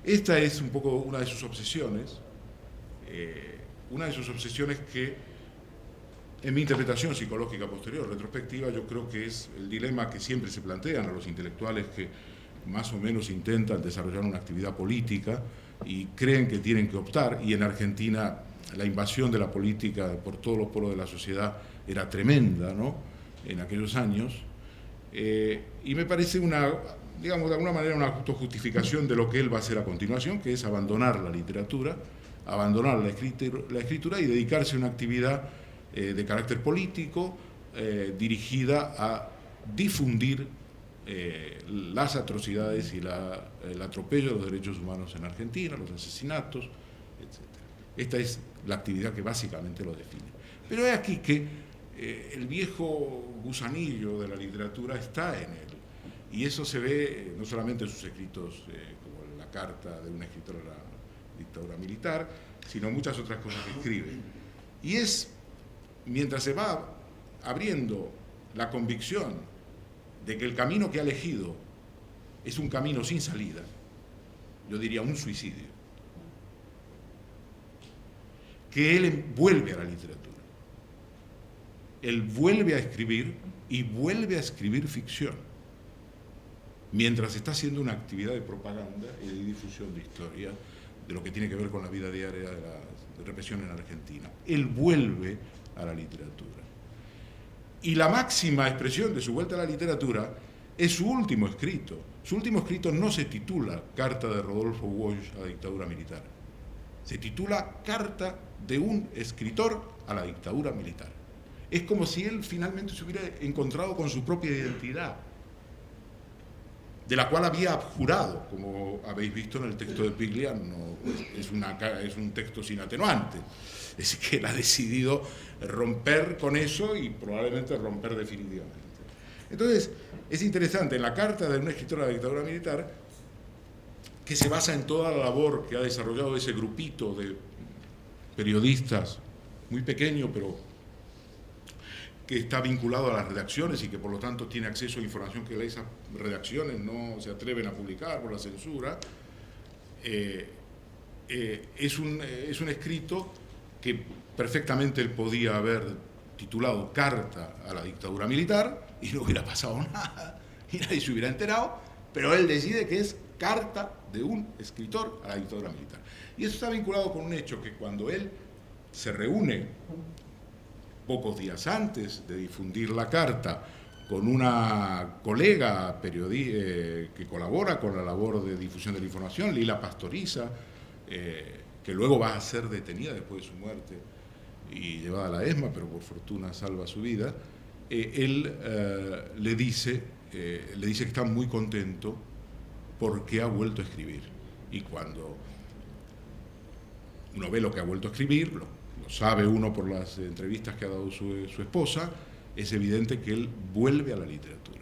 Esta es un poco una de sus obsesiones, que en mi interpretación psicológica posterior, retrospectiva, yo creo que es el dilema que siempre se plantean a los intelectuales que más o menos intentan desarrollar una actividad política y creen que tienen que optar, y en Argentina la invasión de la política por todos los poros de la sociedad era tremenda, ¿no?, en aquellos años, y me parece digamos, de alguna manera una autojustificación de lo que él va a hacer a continuación, que es abandonar la literatura, abandonar la escritura y dedicarse a una actividad de carácter político, dirigida a difundir las atrocidades y el atropello de los derechos humanos en Argentina, los asesinatos, etc. Esta es la actividad que básicamente lo define. Pero es aquí que el viejo gusanillo de la literatura está en él, y eso se ve no solamente en sus escritos, como la carta de un escritor a la dictadura militar, sino muchas otras cosas que escribe. Y es mientras se va abriendo la convicción de que el camino que ha elegido es un camino sin salida, yo diría un suicidio, que él vuelve a la literatura. Él vuelve a escribir y vuelve a escribir ficción, mientras está haciendo una actividad de propaganda y de difusión de historia de lo que tiene que ver con la vida diaria de la represión en Argentina. Él vuelve a la literatura. Y la máxima expresión de su vuelta a la literatura es su último escrito. Su último escrito no se titula Carta de Rodolfo Walsh a la dictadura militar. Se titula Carta de un escritor a la dictadura militar. Es como si él finalmente se hubiera encontrado con su propia identidad, de la cual había abjurado, como habéis visto en el texto de Piglia. No, es un texto sin atenuante. Es que él ha decidido romper con eso y probablemente romper definitivamente. Entonces, es interesante, en la carta de un escritor a la dictadura militar, que se basa en toda la labor que ha desarrollado ese grupito de periodistas, muy pequeño, pero que está vinculado a las redacciones y que por lo tanto tiene acceso a información que esas redacciones no se atreven a publicar por la censura. Es un escrito que perfectamente él podía haber titulado Carta a la dictadura militar y no hubiera pasado nada y nadie se hubiera enterado, pero él decide que es Carta de un escritor a la dictadura militar. Y eso está vinculado con un hecho, que cuando él se reúne pocos días antes de difundir la carta con una colega que colabora con la labor de difusión de la información, Lila Pastoriza, que luego va a ser detenida después de su muerte y llevada a la ESMA, pero por fortuna salva su vida, él le dice que está muy contento porque ha vuelto a escribir. Y cuando uno ve lo que ha vuelto a escribir, lo sabe uno por las entrevistas que ha dado su esposa, es evidente que él vuelve a la literatura.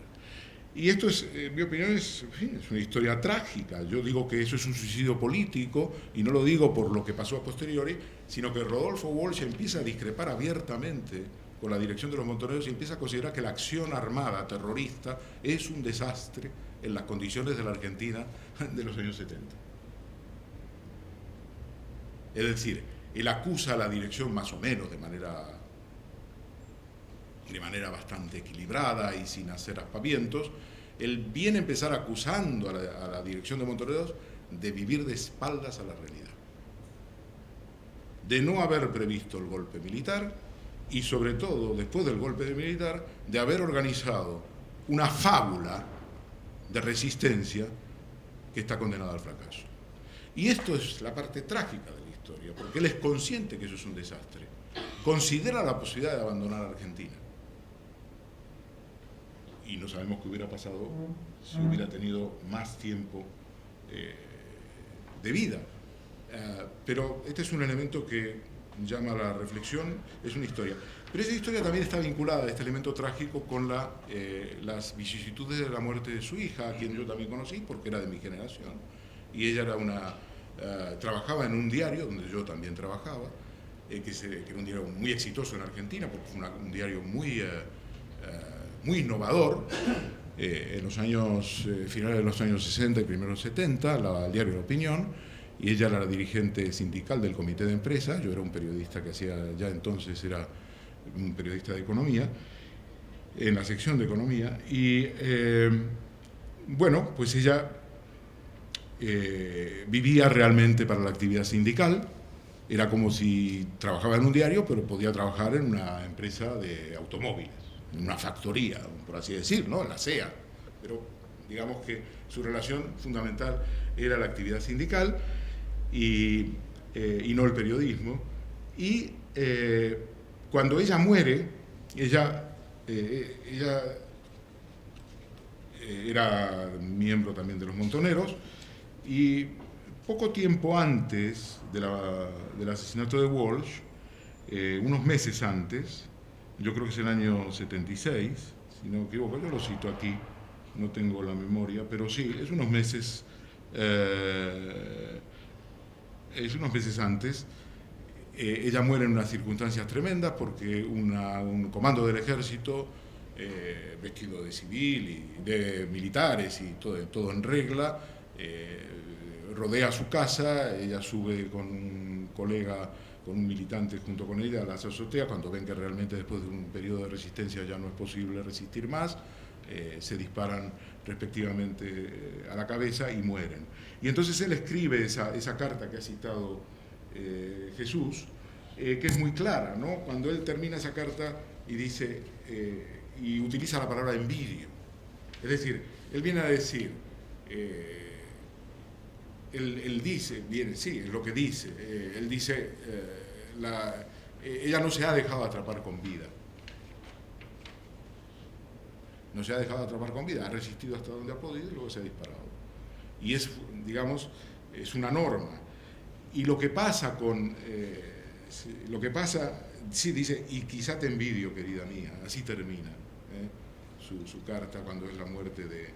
Y esto es, en mi opinión, es una historia trágica. Yo digo que eso es un suicidio político, y no lo digo por lo que pasó a posteriori, sino que Rodolfo Walsh empieza a discrepar abiertamente con la dirección de los montoneros y empieza a considerar que la acción armada terrorista es un desastre en las condiciones de la Argentina de los años 70. Es decir, él acusa a la dirección más o menos de manera bastante equilibrada y sin hacer aspavientos. Él viene a empezar acusando a la dirección de Montoneros de vivir de espaldas a la realidad, de no haber previsto el golpe militar y, sobre todo, después del golpe militar, de haber organizado una fábula de resistencia que está condenada al fracaso. Y esto es la parte trágica de la historia, porque él es consciente que eso es un desastre. Considera la posibilidad de abandonar a Argentina. Y no sabemos qué hubiera pasado si hubiera tenido más tiempo de vida. Pero este es un elemento que llama a la reflexión, es una historia. Pero esa historia también está vinculada, este elemento trágico, con las vicisitudes de la muerte de su hija, a quien yo también conocí porque era de mi generación. Y ella era trabajaba en un diario donde yo también trabajaba, que era un diario muy exitoso en Argentina, porque fue un diario muy innovador, en los años finales de los años 60 y primeros 70, el diario La Opinión, y ella era la dirigente sindical del comité de empresa. Yo era un periodista que ya entonces era un periodista de economía, en la sección de economía, y bueno, pues ella vivía realmente para la actividad sindical. Era como si trabajaba en un diario, pero podía trabajar en una empresa de automóviles, en una factoría, por así decir, ¿no? En la SEA. Pero digamos que su relación fundamental era la actividad sindical y no el periodismo. Y cuando ella muere, ella era miembro también de los Montoneros, y poco tiempo antes del asesinato de Walsh, unos meses antes, yo creo que es el año 76, si no me equivoco, yo lo cito aquí, no tengo la memoria, pero sí, es unos meses antes. Ella muere en unas circunstancias tremendas porque un comando del ejército, vestido de civil y de militares y todo en regla, rodea su casa. Ella sube con un colega, con un militante junto con ella a las azoteas, cuando ven que realmente después de un periodo de resistencia ya no es posible resistir más. Se disparan respectivamente a la cabeza y mueren. Y entonces él escribe esa carta que ha citado Jesús, que es muy clara, ¿no? Cuando él termina esa carta y dice, y utiliza la palabra envidio. Es decir, él viene a decir, él dice, viene, sí, es lo que dice, él dice, ella no se ha dejado atrapar con vida. No se ha dejado atrapar con vida, ha resistido hasta donde ha podido y luego se ha disparado. Y es, digamos, es una norma. Y lo que pasa sí dice, y quizá te envidio, querida mía, así termina su carta cuando es la muerte de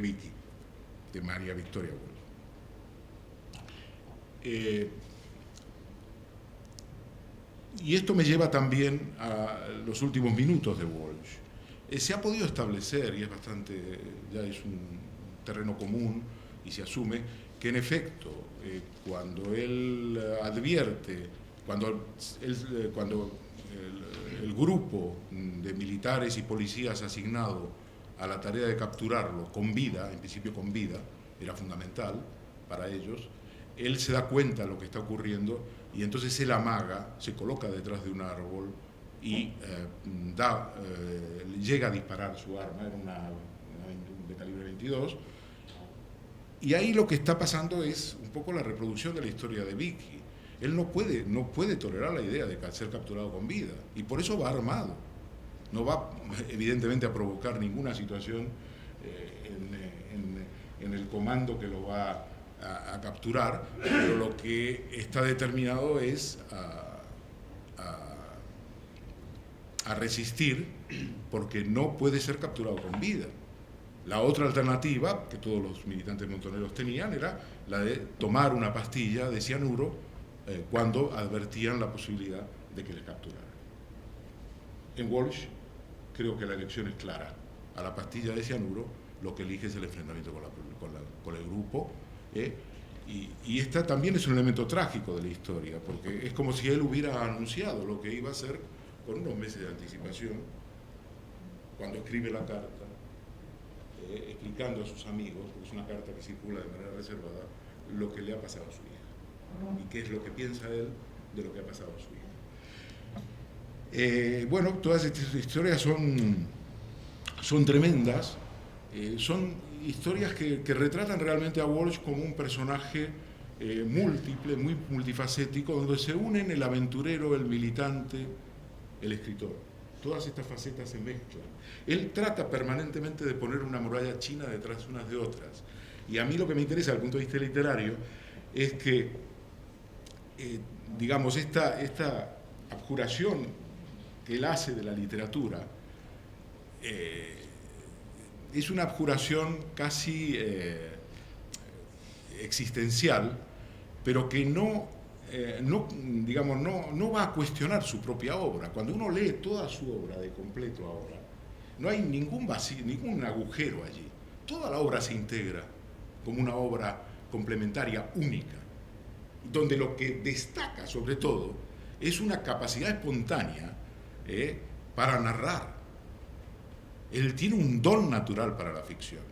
Vicky, de María Victoria Walsh. Y esto me lleva también a los últimos minutos de Walsh. Se ha podido establecer, y es bastante, ya es un terreno común, y se asume que en efecto, cuando él advierte, cuando el grupo de militares y policías asignado a la tarea de capturarlo con vida, en principio con vida, era fundamental para ellos, él se da cuenta de lo que está ocurriendo y entonces él amaga, se coloca detrás de un árbol y llega a disparar su arma, era una de calibre 22, y ahí lo que está pasando es un poco la reproducción de la historia de Vicky. Él no puede tolerar la idea de ser capturado con vida, y por eso va armado. No va, evidentemente, a provocar ninguna situación en el comando que lo va a capturar, pero lo que está determinado es a resistir, porque no puede ser capturado con vida. La otra alternativa que todos los militantes montoneros tenían era la de tomar una pastilla de cianuro cuando advertían la posibilidad de que les capturaran. En Walsh creo que la elección es clara. A la pastilla de cianuro lo que elige es el enfrentamiento con el grupo. Y esta también es un elemento trágico de la historia, porque es como si él hubiera anunciado lo que iba a hacer con unos meses de anticipación, cuando escribe la carta, explicando a sus amigos, porque es una carta que circula de manera reservada, lo que le ha pasado a su hija y qué es lo que piensa él de lo que ha pasado a su hija. Bueno, todas estas historias son tremendas, son historias que retratan realmente a Walsh como un personaje múltiple, muy multifacético, donde se unen el aventurero, el militante, el escritor. Todas estas facetas se mezclan. Él trata permanentemente de poner una muralla china detrás unas de otras. Y a mí lo que me interesa desde el punto de vista literario es que, digamos, esta abjuración que él hace de la literatura es una abjuración casi existencial, pero que no va a cuestionar su propia obra. Cuando uno lee toda su obra de completo ahora, no hay ningún vacío, ningún agujero allí. Toda la obra se integra como una obra complementaria, única, donde lo que destaca sobre todo es una capacidad espontánea para narrar. Él tiene un don natural para la ficción.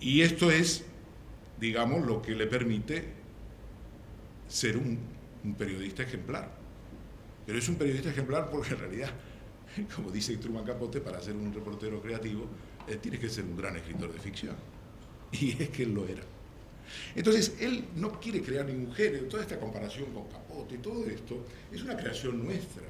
Y esto es, digamos, lo que le permite ser un periodista ejemplar. Pero es un periodista ejemplar porque en realidad, como dice Truman Capote, para ser un reportero creativo, tienes que ser un gran escritor de ficción. Y es que él lo era. Entonces, él no quiere crear ningún género. Toda esta comparación con Capote, todo esto, es una creación nuestra.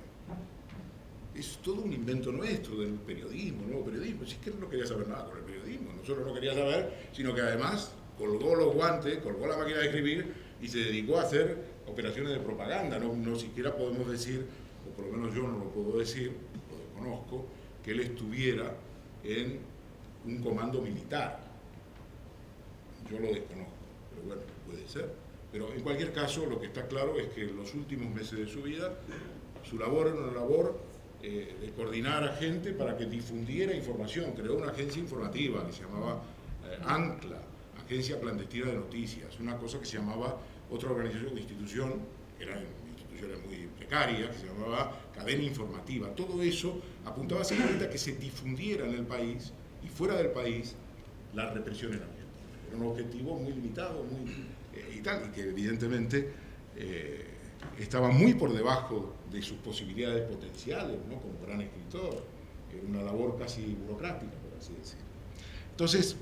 Es todo un invento nuestro del periodismo, nuevo periodismo. Si es que él no quería saber nada con el periodismo, no solo no quería saber, sino que además colgó los guantes, colgó la máquina de escribir y se dedicó a hacer operaciones de propaganda. No siquiera podemos decir, o por lo menos yo no lo puedo decir, lo desconozco, que él estuviera en un comando militar. Yo lo desconozco, pero bueno, puede ser. Pero en cualquier caso, lo que está claro es que en los últimos meses de su vida, su labor era una labor de coordinar a gente para que difundiera información. Creó una agencia informativa que se llamaba ANCLA, Agencia Clandestina de Noticias, una cosa que se llamaba, otra organización de institución, eran instituciones muy precarias, que se llamaba Cadena Informativa. Todo eso apuntaba simplemente a que se difundiera en el país y fuera del país la represión en Argentina. Era un objetivo muy limitado, y que evidentemente estaba muy por debajo de sus posibilidades potenciales, ¿no? Como gran escritor, una labor casi burocrática, por así decirlo. Entonces,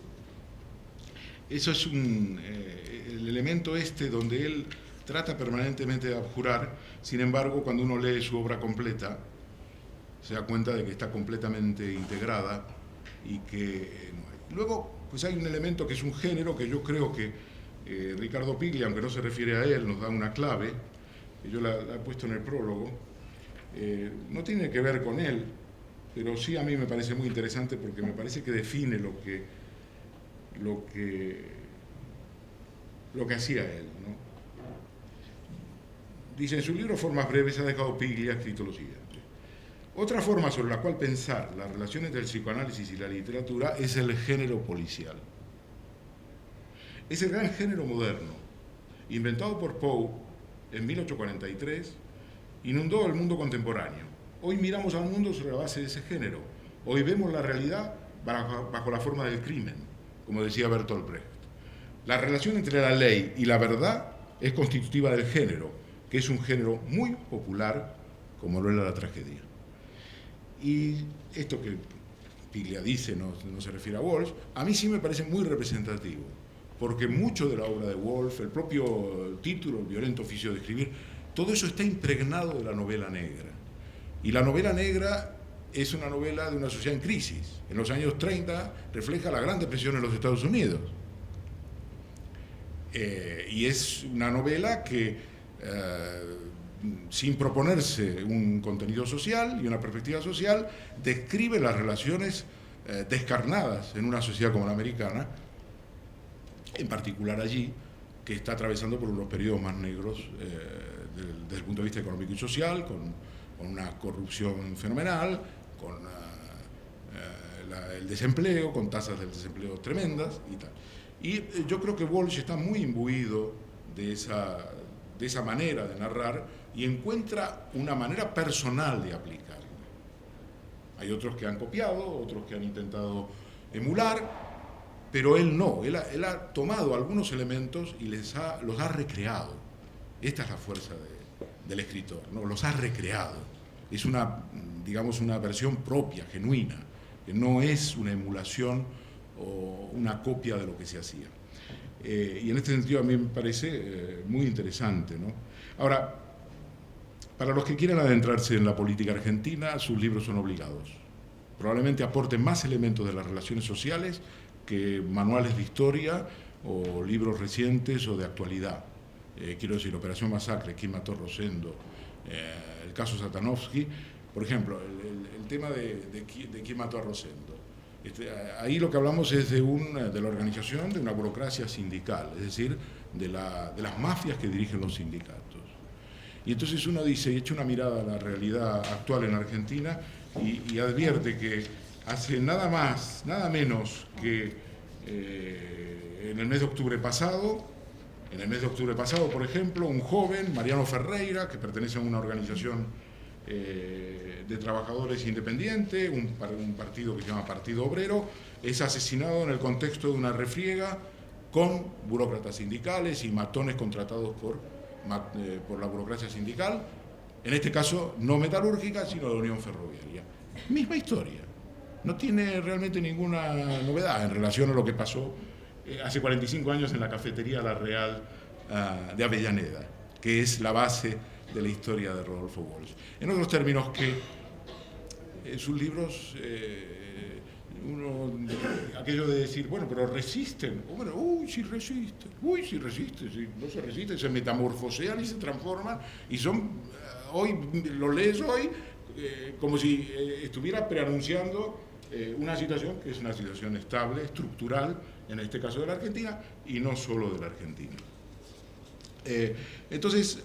eso es el elemento donde él trata permanentemente de abjurar. Sin embargo, cuando uno lee su obra completa, se da cuenta de que está completamente integrada y que luego pues hay un elemento que es un género que yo creo que Ricardo Piglia, aunque no se refiere a él, nos da una clave, que yo la he puesto en el prólogo. No tiene que ver con él, pero sí a mí me parece muy interesante porque me parece que define lo que hacía él, ¿no? Dice, en su libro Formas breves ha dejado Piglia escrito lo siguiente: otra forma sobre la cual pensar las relaciones del psicoanálisis y la literatura es el género policial. Es el gran género moderno, inventado por Poe en 1843, inundó el mundo contemporáneo. Hoy miramos al mundo sobre la base de ese género. Hoy vemos la realidad bajo la forma del crimen, como decía Bertolt Brecht. La relación entre la ley y la verdad es constitutiva del género, que es un género muy popular, como lo era la tragedia. Y esto que Piglia dice no se refiere a Walsh, a mí sí me parece muy representativo, porque mucho de la obra de Woolf, el propio título, el violento oficio de escribir, todo eso está impregnado de la novela negra. Y la novela negra es una novela de una sociedad en crisis. En los años 30 refleja la Gran Depresión en los Estados Unidos. Y es una novela que, sin proponerse un contenido social y una perspectiva social, describe las relaciones descarnadas en una sociedad como la americana, en particular allí, que está atravesando por unos periodos más negros desde el punto de vista económico y social, con una corrupción fenomenal, con el desempleo, con tasas del desempleo tremendas y tal. Y yo creo que Walsh está muy imbuido de esa manera de narrar y encuentra una manera personal de aplicarla. Hay otros que han copiado, otros que han intentado emular, pero él no, él ha tomado algunos elementos y los ha recreado. Esta es la fuerza del escritor, ¿no? Los ha recreado. Es digamos, una versión propia, genuina, que no es una emulación o una copia de lo que se hacía. Y en este sentido a mí me parece muy interesante, ¿no? Ahora, para los que quieran adentrarse en la política argentina, sus libros son obligados. Probablemente aporten más elementos de las relaciones sociales que manuales de historia o libros recientes o de actualidad. Quiero decir, Operación Masacre, quién mató a Rosendo, el caso Satanovsky, por ejemplo, el tema de quién mató a Rosendo. Ahí lo que hablamos es de la organización de una burocracia sindical, es decir, de las mafias que dirigen los sindicatos. Y entonces uno dice, echa una mirada a la realidad actual en Argentina y advierte que hace nada menos que en el mes de octubre pasado, por ejemplo, un joven, Mariano Ferreira, que pertenece a una organización de trabajadores independiente, un partido que se llama Partido Obrero, es asesinado en el contexto de una refriega con burócratas sindicales y matones contratados por la burocracia sindical, en este caso no metalúrgica, sino de la Unión Ferroviaria. Misma historia. No tiene realmente ninguna novedad en relación a lo que pasó hace 45 años en la cafetería La Real de Avellaneda, que es la base de la historia de Rodolfo Walsh. En otros términos, que en sus libros, aquello de decir, bueno, pero resisten, bueno, sí resisten, sí, no se resisten, se metamorfosean y se transforman, y son, hoy, lo lees hoy, como si estuviera preanunciando una situación que es una situación estable, estructural, en este caso de la Argentina, y no solo de la Argentina. Entonces,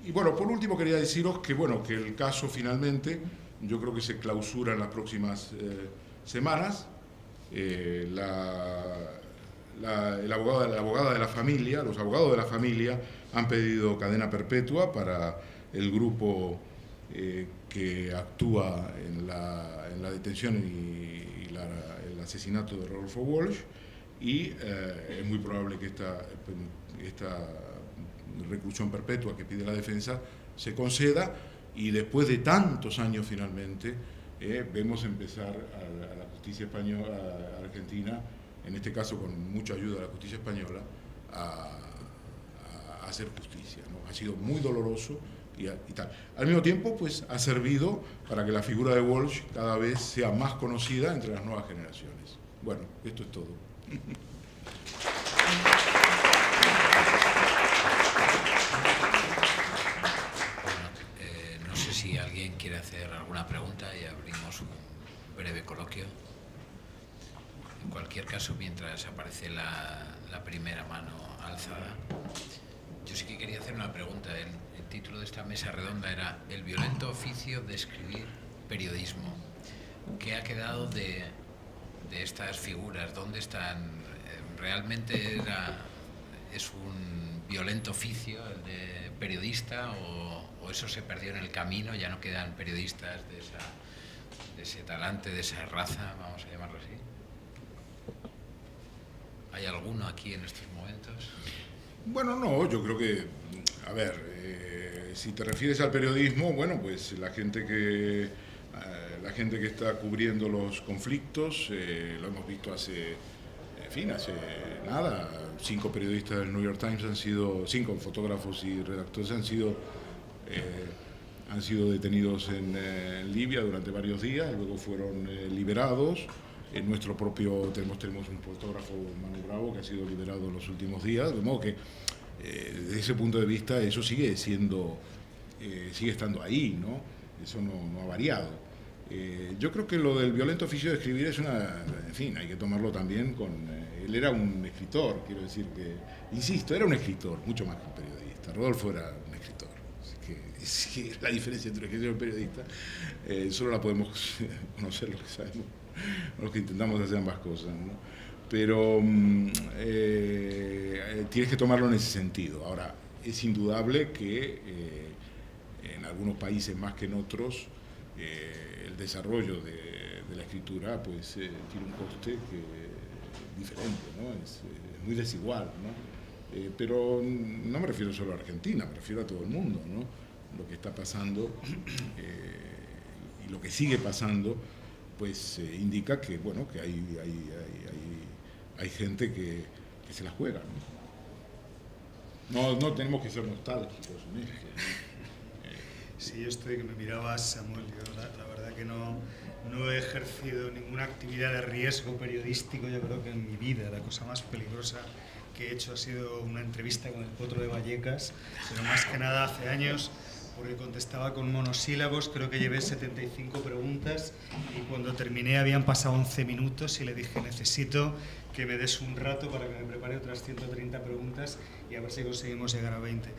y bueno, por último quería deciros que, bueno, que el caso finalmente, yo creo que se clausura en las próximas semanas. La abogada de la familia, los abogados de la familia han pedido cadena perpetua para el grupo que actúa en la detención y el asesinato de Rodolfo Walsh, y es muy probable que esta reclusión perpetua que pide la defensa se conceda, y después de tantos años finalmente vemos empezar a la justicia española, a Argentina, en este caso con mucha ayuda de la justicia española, a hacer justicia, ¿no? Ha sido muy doloroso y tal. Al mismo tiempo, pues ha servido para que la figura de Walsh cada vez sea más conocida entre las nuevas generaciones. Bueno, esto es todo. No sé si alguien quiere hacer alguna pregunta y abrimos un breve coloquio. En cualquier caso, mientras aparece la primera mano alzada, yo sí que quería hacer una pregunta. El título de esta mesa redonda era El violento oficio de escribir periodismo. ¿Qué ha quedado de estas figuras? ¿Dónde están? ¿Realmente es un violento oficio el de periodista o eso se perdió en el camino? ¿Ya no quedan periodistas de ese talante, de esa raza, vamos a llamarlo así? ¿Hay alguno aquí en estos momentos? Bueno, no, yo creo que, a ver, si te refieres al periodismo, bueno, pues la gente que está cubriendo los conflictos, lo hemos visto hace nada, 5 periodistas del New York Times 5 fotógrafos y redactores han sido detenidos en Libia durante varios días, luego fueron liberados. En nuestro propio tenemos un fotógrafo, Manu Bravo, que ha sido liberado en los últimos días, de modo que desde ese punto de vista eso sigue estando ahí, ¿no? Eso no ha variado. Yo creo que lo del violento oficio de escribir es en fin, hay que tomarlo también él era un escritor, quiero decir que, insisto, era un escritor, mucho más que un periodista. Rodolfo era un escritor. Es que la diferencia entre un escritor y un periodista solo la podemos conocer los que sabemos, los que intentamos hacer ambas cosas, ¿no? Pero tienes que tomarlo en ese sentido. Ahora, es indudable que en algunos países más que en otros el desarrollo de la escritura pues tiene un coste diferente, ¿no? Es muy desigual, ¿no? Pero no me refiero solo a Argentina, me refiero a todo el mundo, ¿no? Lo que está pasando y lo que sigue pasando pues indica que, bueno, que hay gente que se la juega, ¿no? No tenemos que ser nostálgicos en esto, ¿no? Sí, yo estoy que me mirabas, Samuel. Yo la verdad que no he ejercido ninguna actividad de riesgo periodístico. Yo creo que en mi vida la cosa más peligrosa que he hecho ha sido una entrevista con el Potro de Vallecas, pero más que nada hace años, porque contestaba con monosílabos. Creo que llevé 75 preguntas y cuando terminé habían pasado 11 minutos y le dije: necesito que me des un rato para que me prepare otras 130 preguntas y a ver si conseguimos llegar a 20.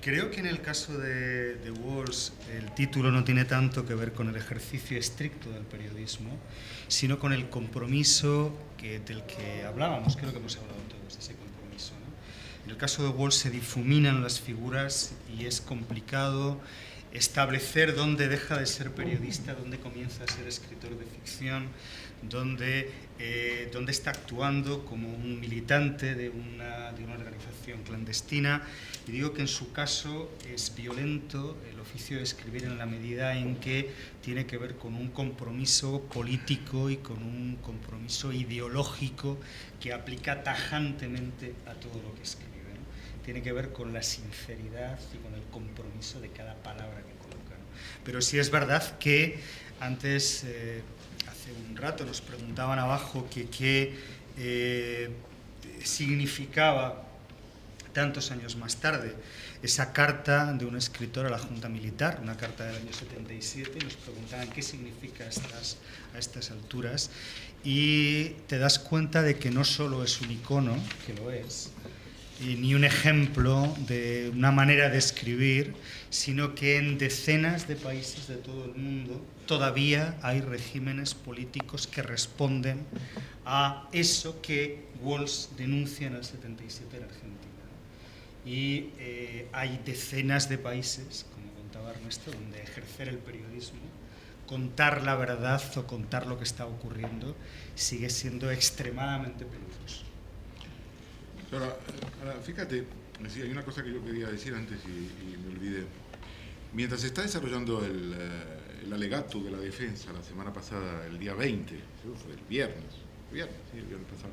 Creo que en el caso de Walsh el título no tiene tanto que ver con el ejercicio estricto del periodismo, sino con el compromiso del que hablábamos. Creo que hemos hablado todos de ese compromiso, ¿no? En el caso de Walsh se difuminan las figuras y es complicado establecer dónde deja de ser periodista, dónde comienza a ser escritor de ficción, dónde está actuando como un militante de una organización clandestina. Y digo que en su caso es violento el oficio de escribir en la medida en que tiene que ver con un compromiso político y con un compromiso ideológico que aplica tajantemente a todo lo que escribe, ¿no? Tiene que ver con la sinceridad y con el compromiso de cada palabra que coloca, ¿no? Pero sí es verdad que antes, hace un rato, nos preguntaban abajo que qué significaba tantos años más tarde esa carta de un escritor a la Junta Militar, una carta del año 77, y nos preguntaban qué significa a estas alturas, y te das cuenta de que no solo es un icono, que lo es, ni un ejemplo de una manera de escribir, sino que en decenas de países de todo el mundo todavía hay regímenes políticos que responden a eso que Walsh denuncia en el 77 en Argentina. Y hay decenas de países, como contaba Ernesto, donde ejercer el periodismo, contar la verdad o contar lo que está ocurriendo, sigue siendo extremadamente peligroso. Ahora, fíjate, sí, hay una cosa que yo quería decir antes y me olvidé. Mientras se está desarrollando el alegato de la defensa la semana pasada, el día 20, eso fue el viernes pasado,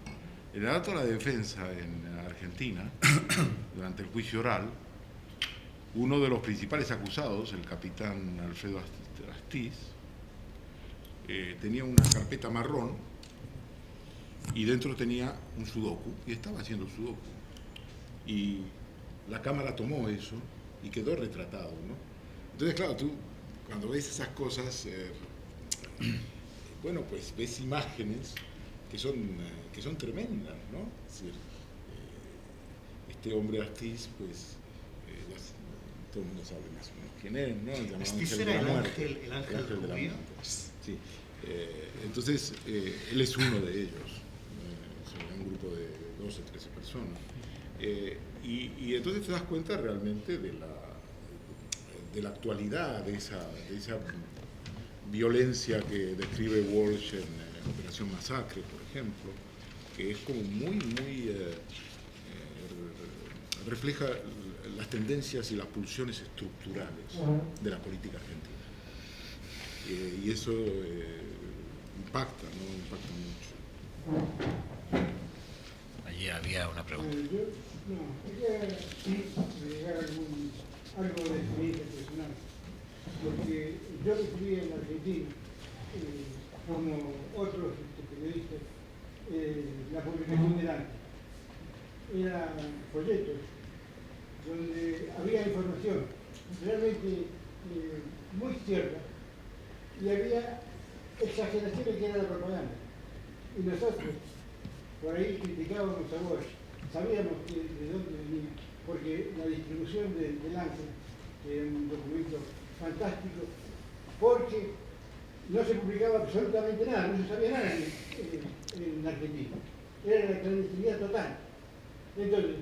el alegato de la defensa en Argentina, durante el juicio oral, uno de los principales acusados, el capitán Alfredo Astiz, tenía una carpeta marrón y dentro tenía un sudoku, y estaba haciendo sudoku. Y la cámara tomó eso y quedó retratado, ¿no? Entonces, claro, tú cuando ves esas cosas, bueno, pues ves imágenes que son tremendas, ¿no? Es decir, este hombre Astiz, pues, todo el mundo sabe más o menos quién es, ¿no? Astiz era el ángel de la muerte. Sí. Entonces, él es uno de ellos, es un grupo de 12, 13 personas. Y entonces te das cuenta realmente de la actualidad, de esa violencia que describe Walsh en Operación Masacre, por ejemplo, que es como muy refleja las tendencias y las pulsiones estructurales de la política argentina. Y eso impacta, ¿no? Impacta mucho. Allí había una pregunta. Quería agregar algo de experiencia personal, porque yo recibí en Argentina, como otros periodistas, la publicación del ANTE. Eran folletos donde había información realmente muy cierta y había exageraciones que era la propaganda. Y nosotros por ahí criticábamos a Walsh, sabíamos de dónde venía, porque la distribución del ANTE era un documento fantástico, porque no se publicaba absolutamente nada, no se sabía nada en Argentina. Era la clandestinidad total. Entonces,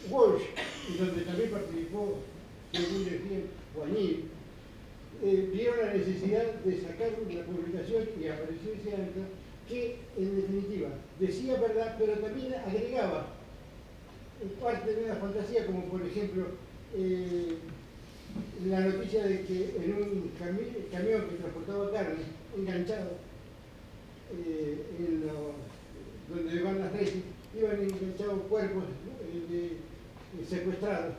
Walsh, y donde también participó, según decía Guañil, vieron la necesidad de sacar la publicación y apareció ese acta que, en definitiva, decía verdad, pero también agregaba parte de una fantasía, como por ejemplo la noticia de que en un camión que transportaba carne, enganchado, donde van las reses, iban enganchados cuerpos secuestrados,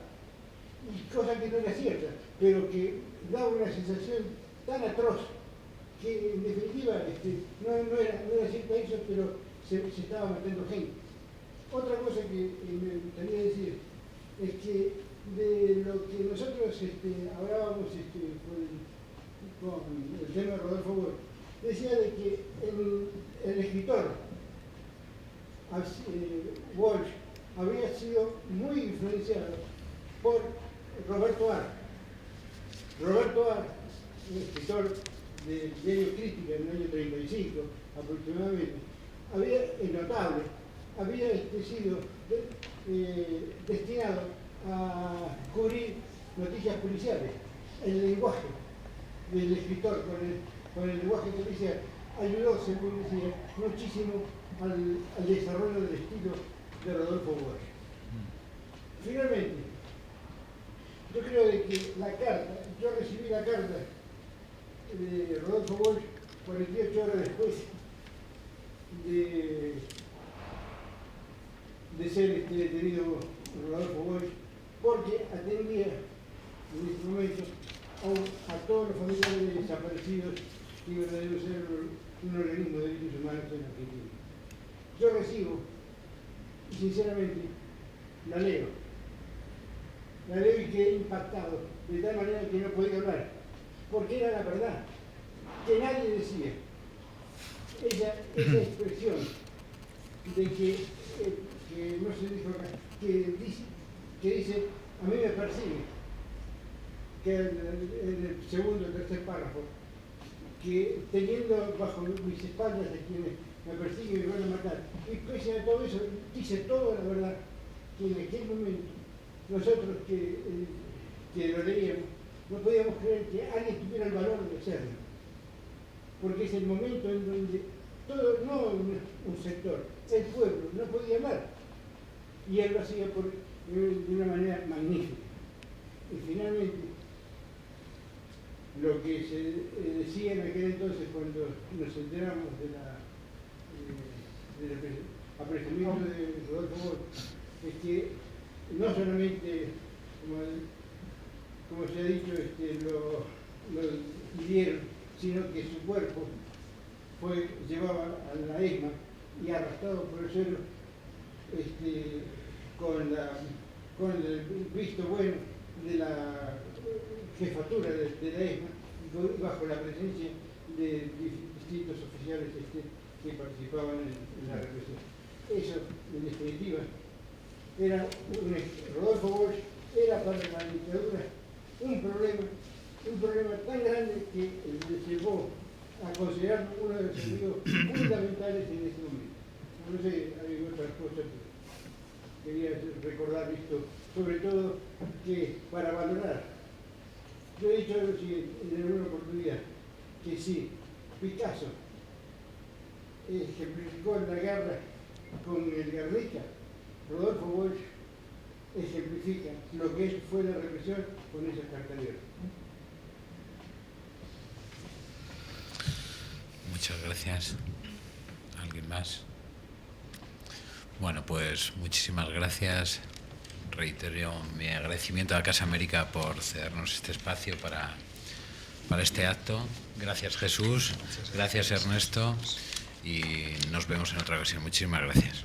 y cosa que no era cierta, pero que daba una sensación tan atroz que en definitiva no era cierto eso, pero se estaba matando gente. Otra cosa que me gustaría decir es que de lo que nosotros hablábamos con el tema de Rodolfo Walsh, decía de que el escritor Walsh había sido muy influenciado por Roberto Ar. Roberto Ar, un escritor del diario Crítica en el año 35 aproximadamente, notable, había sido destinado a cubrir noticias policiales. El lenguaje del escritor con el lenguaje policial ayudó, según decía, muchísimo al desarrollo del estilo de Rodolfo Walsh. Finalmente, yo creo de que yo recibí la carta de Rodolfo Walsh 48 horas después de ser detenido Rodolfo Walsh, porque atendía en este momento a todos los familiares desaparecidos que iban a ser un organismo de derechos humanos en Argentina. Yo recibo, y sinceramente, la leo y quedé impactado, de tal manera que no podía hablar, porque era la verdad, que nadie decía. Esa expresión de que no se dijo acá, que dice, a mí me persigue, que en el segundo o tercer párrafo, que teniendo bajo mis espaldas a quienes me persiguen y me van a matar, y pese a todo eso, dice toda la verdad, que en aquel momento nosotros que lo leíamos, no podíamos creer que alguien tuviera el valor de hacerlo, porque es el momento en donde todo, no un sector, el pueblo no podía amar. Y él lo hacía de una manera magnífica. Y finalmente, lo que se decía en aquel entonces cuando nos enteramos del apresamiento de Rodolfo Walsh, es que no solamente, como se ha dicho, lo hirieron, sino que su cuerpo fue llevado a la ESMA y arrastrado por el suelo con el visto bueno de la jefatura de la ESMA y bajo la presencia de distintos oficiales que participaban en la represión. Eso, en definitiva, era Rodolfo Walsh era para la dictadura un problema tan grande que le llevó a considerarlo uno de los enemigos fundamentales en este momento. No sé, hay otras cosas que quería recordar esto, sobre todo que para valorar. Yo he dicho lo siguiente en alguna oportunidad, que si Picasso ejemplificó la guerra con el Guernica, Rodolfo Walsh ejemplifica lo que fue la represión con esas carteleras. Muchas gracias. ¿Alguien más? Bueno, pues muchísimas gracias. Reitero mi agradecimiento a Casa América por cedernos este espacio para este acto. Gracias, Jesús. Gracias, Ernesto. Y nos vemos en otra ocasión. Muchísimas gracias.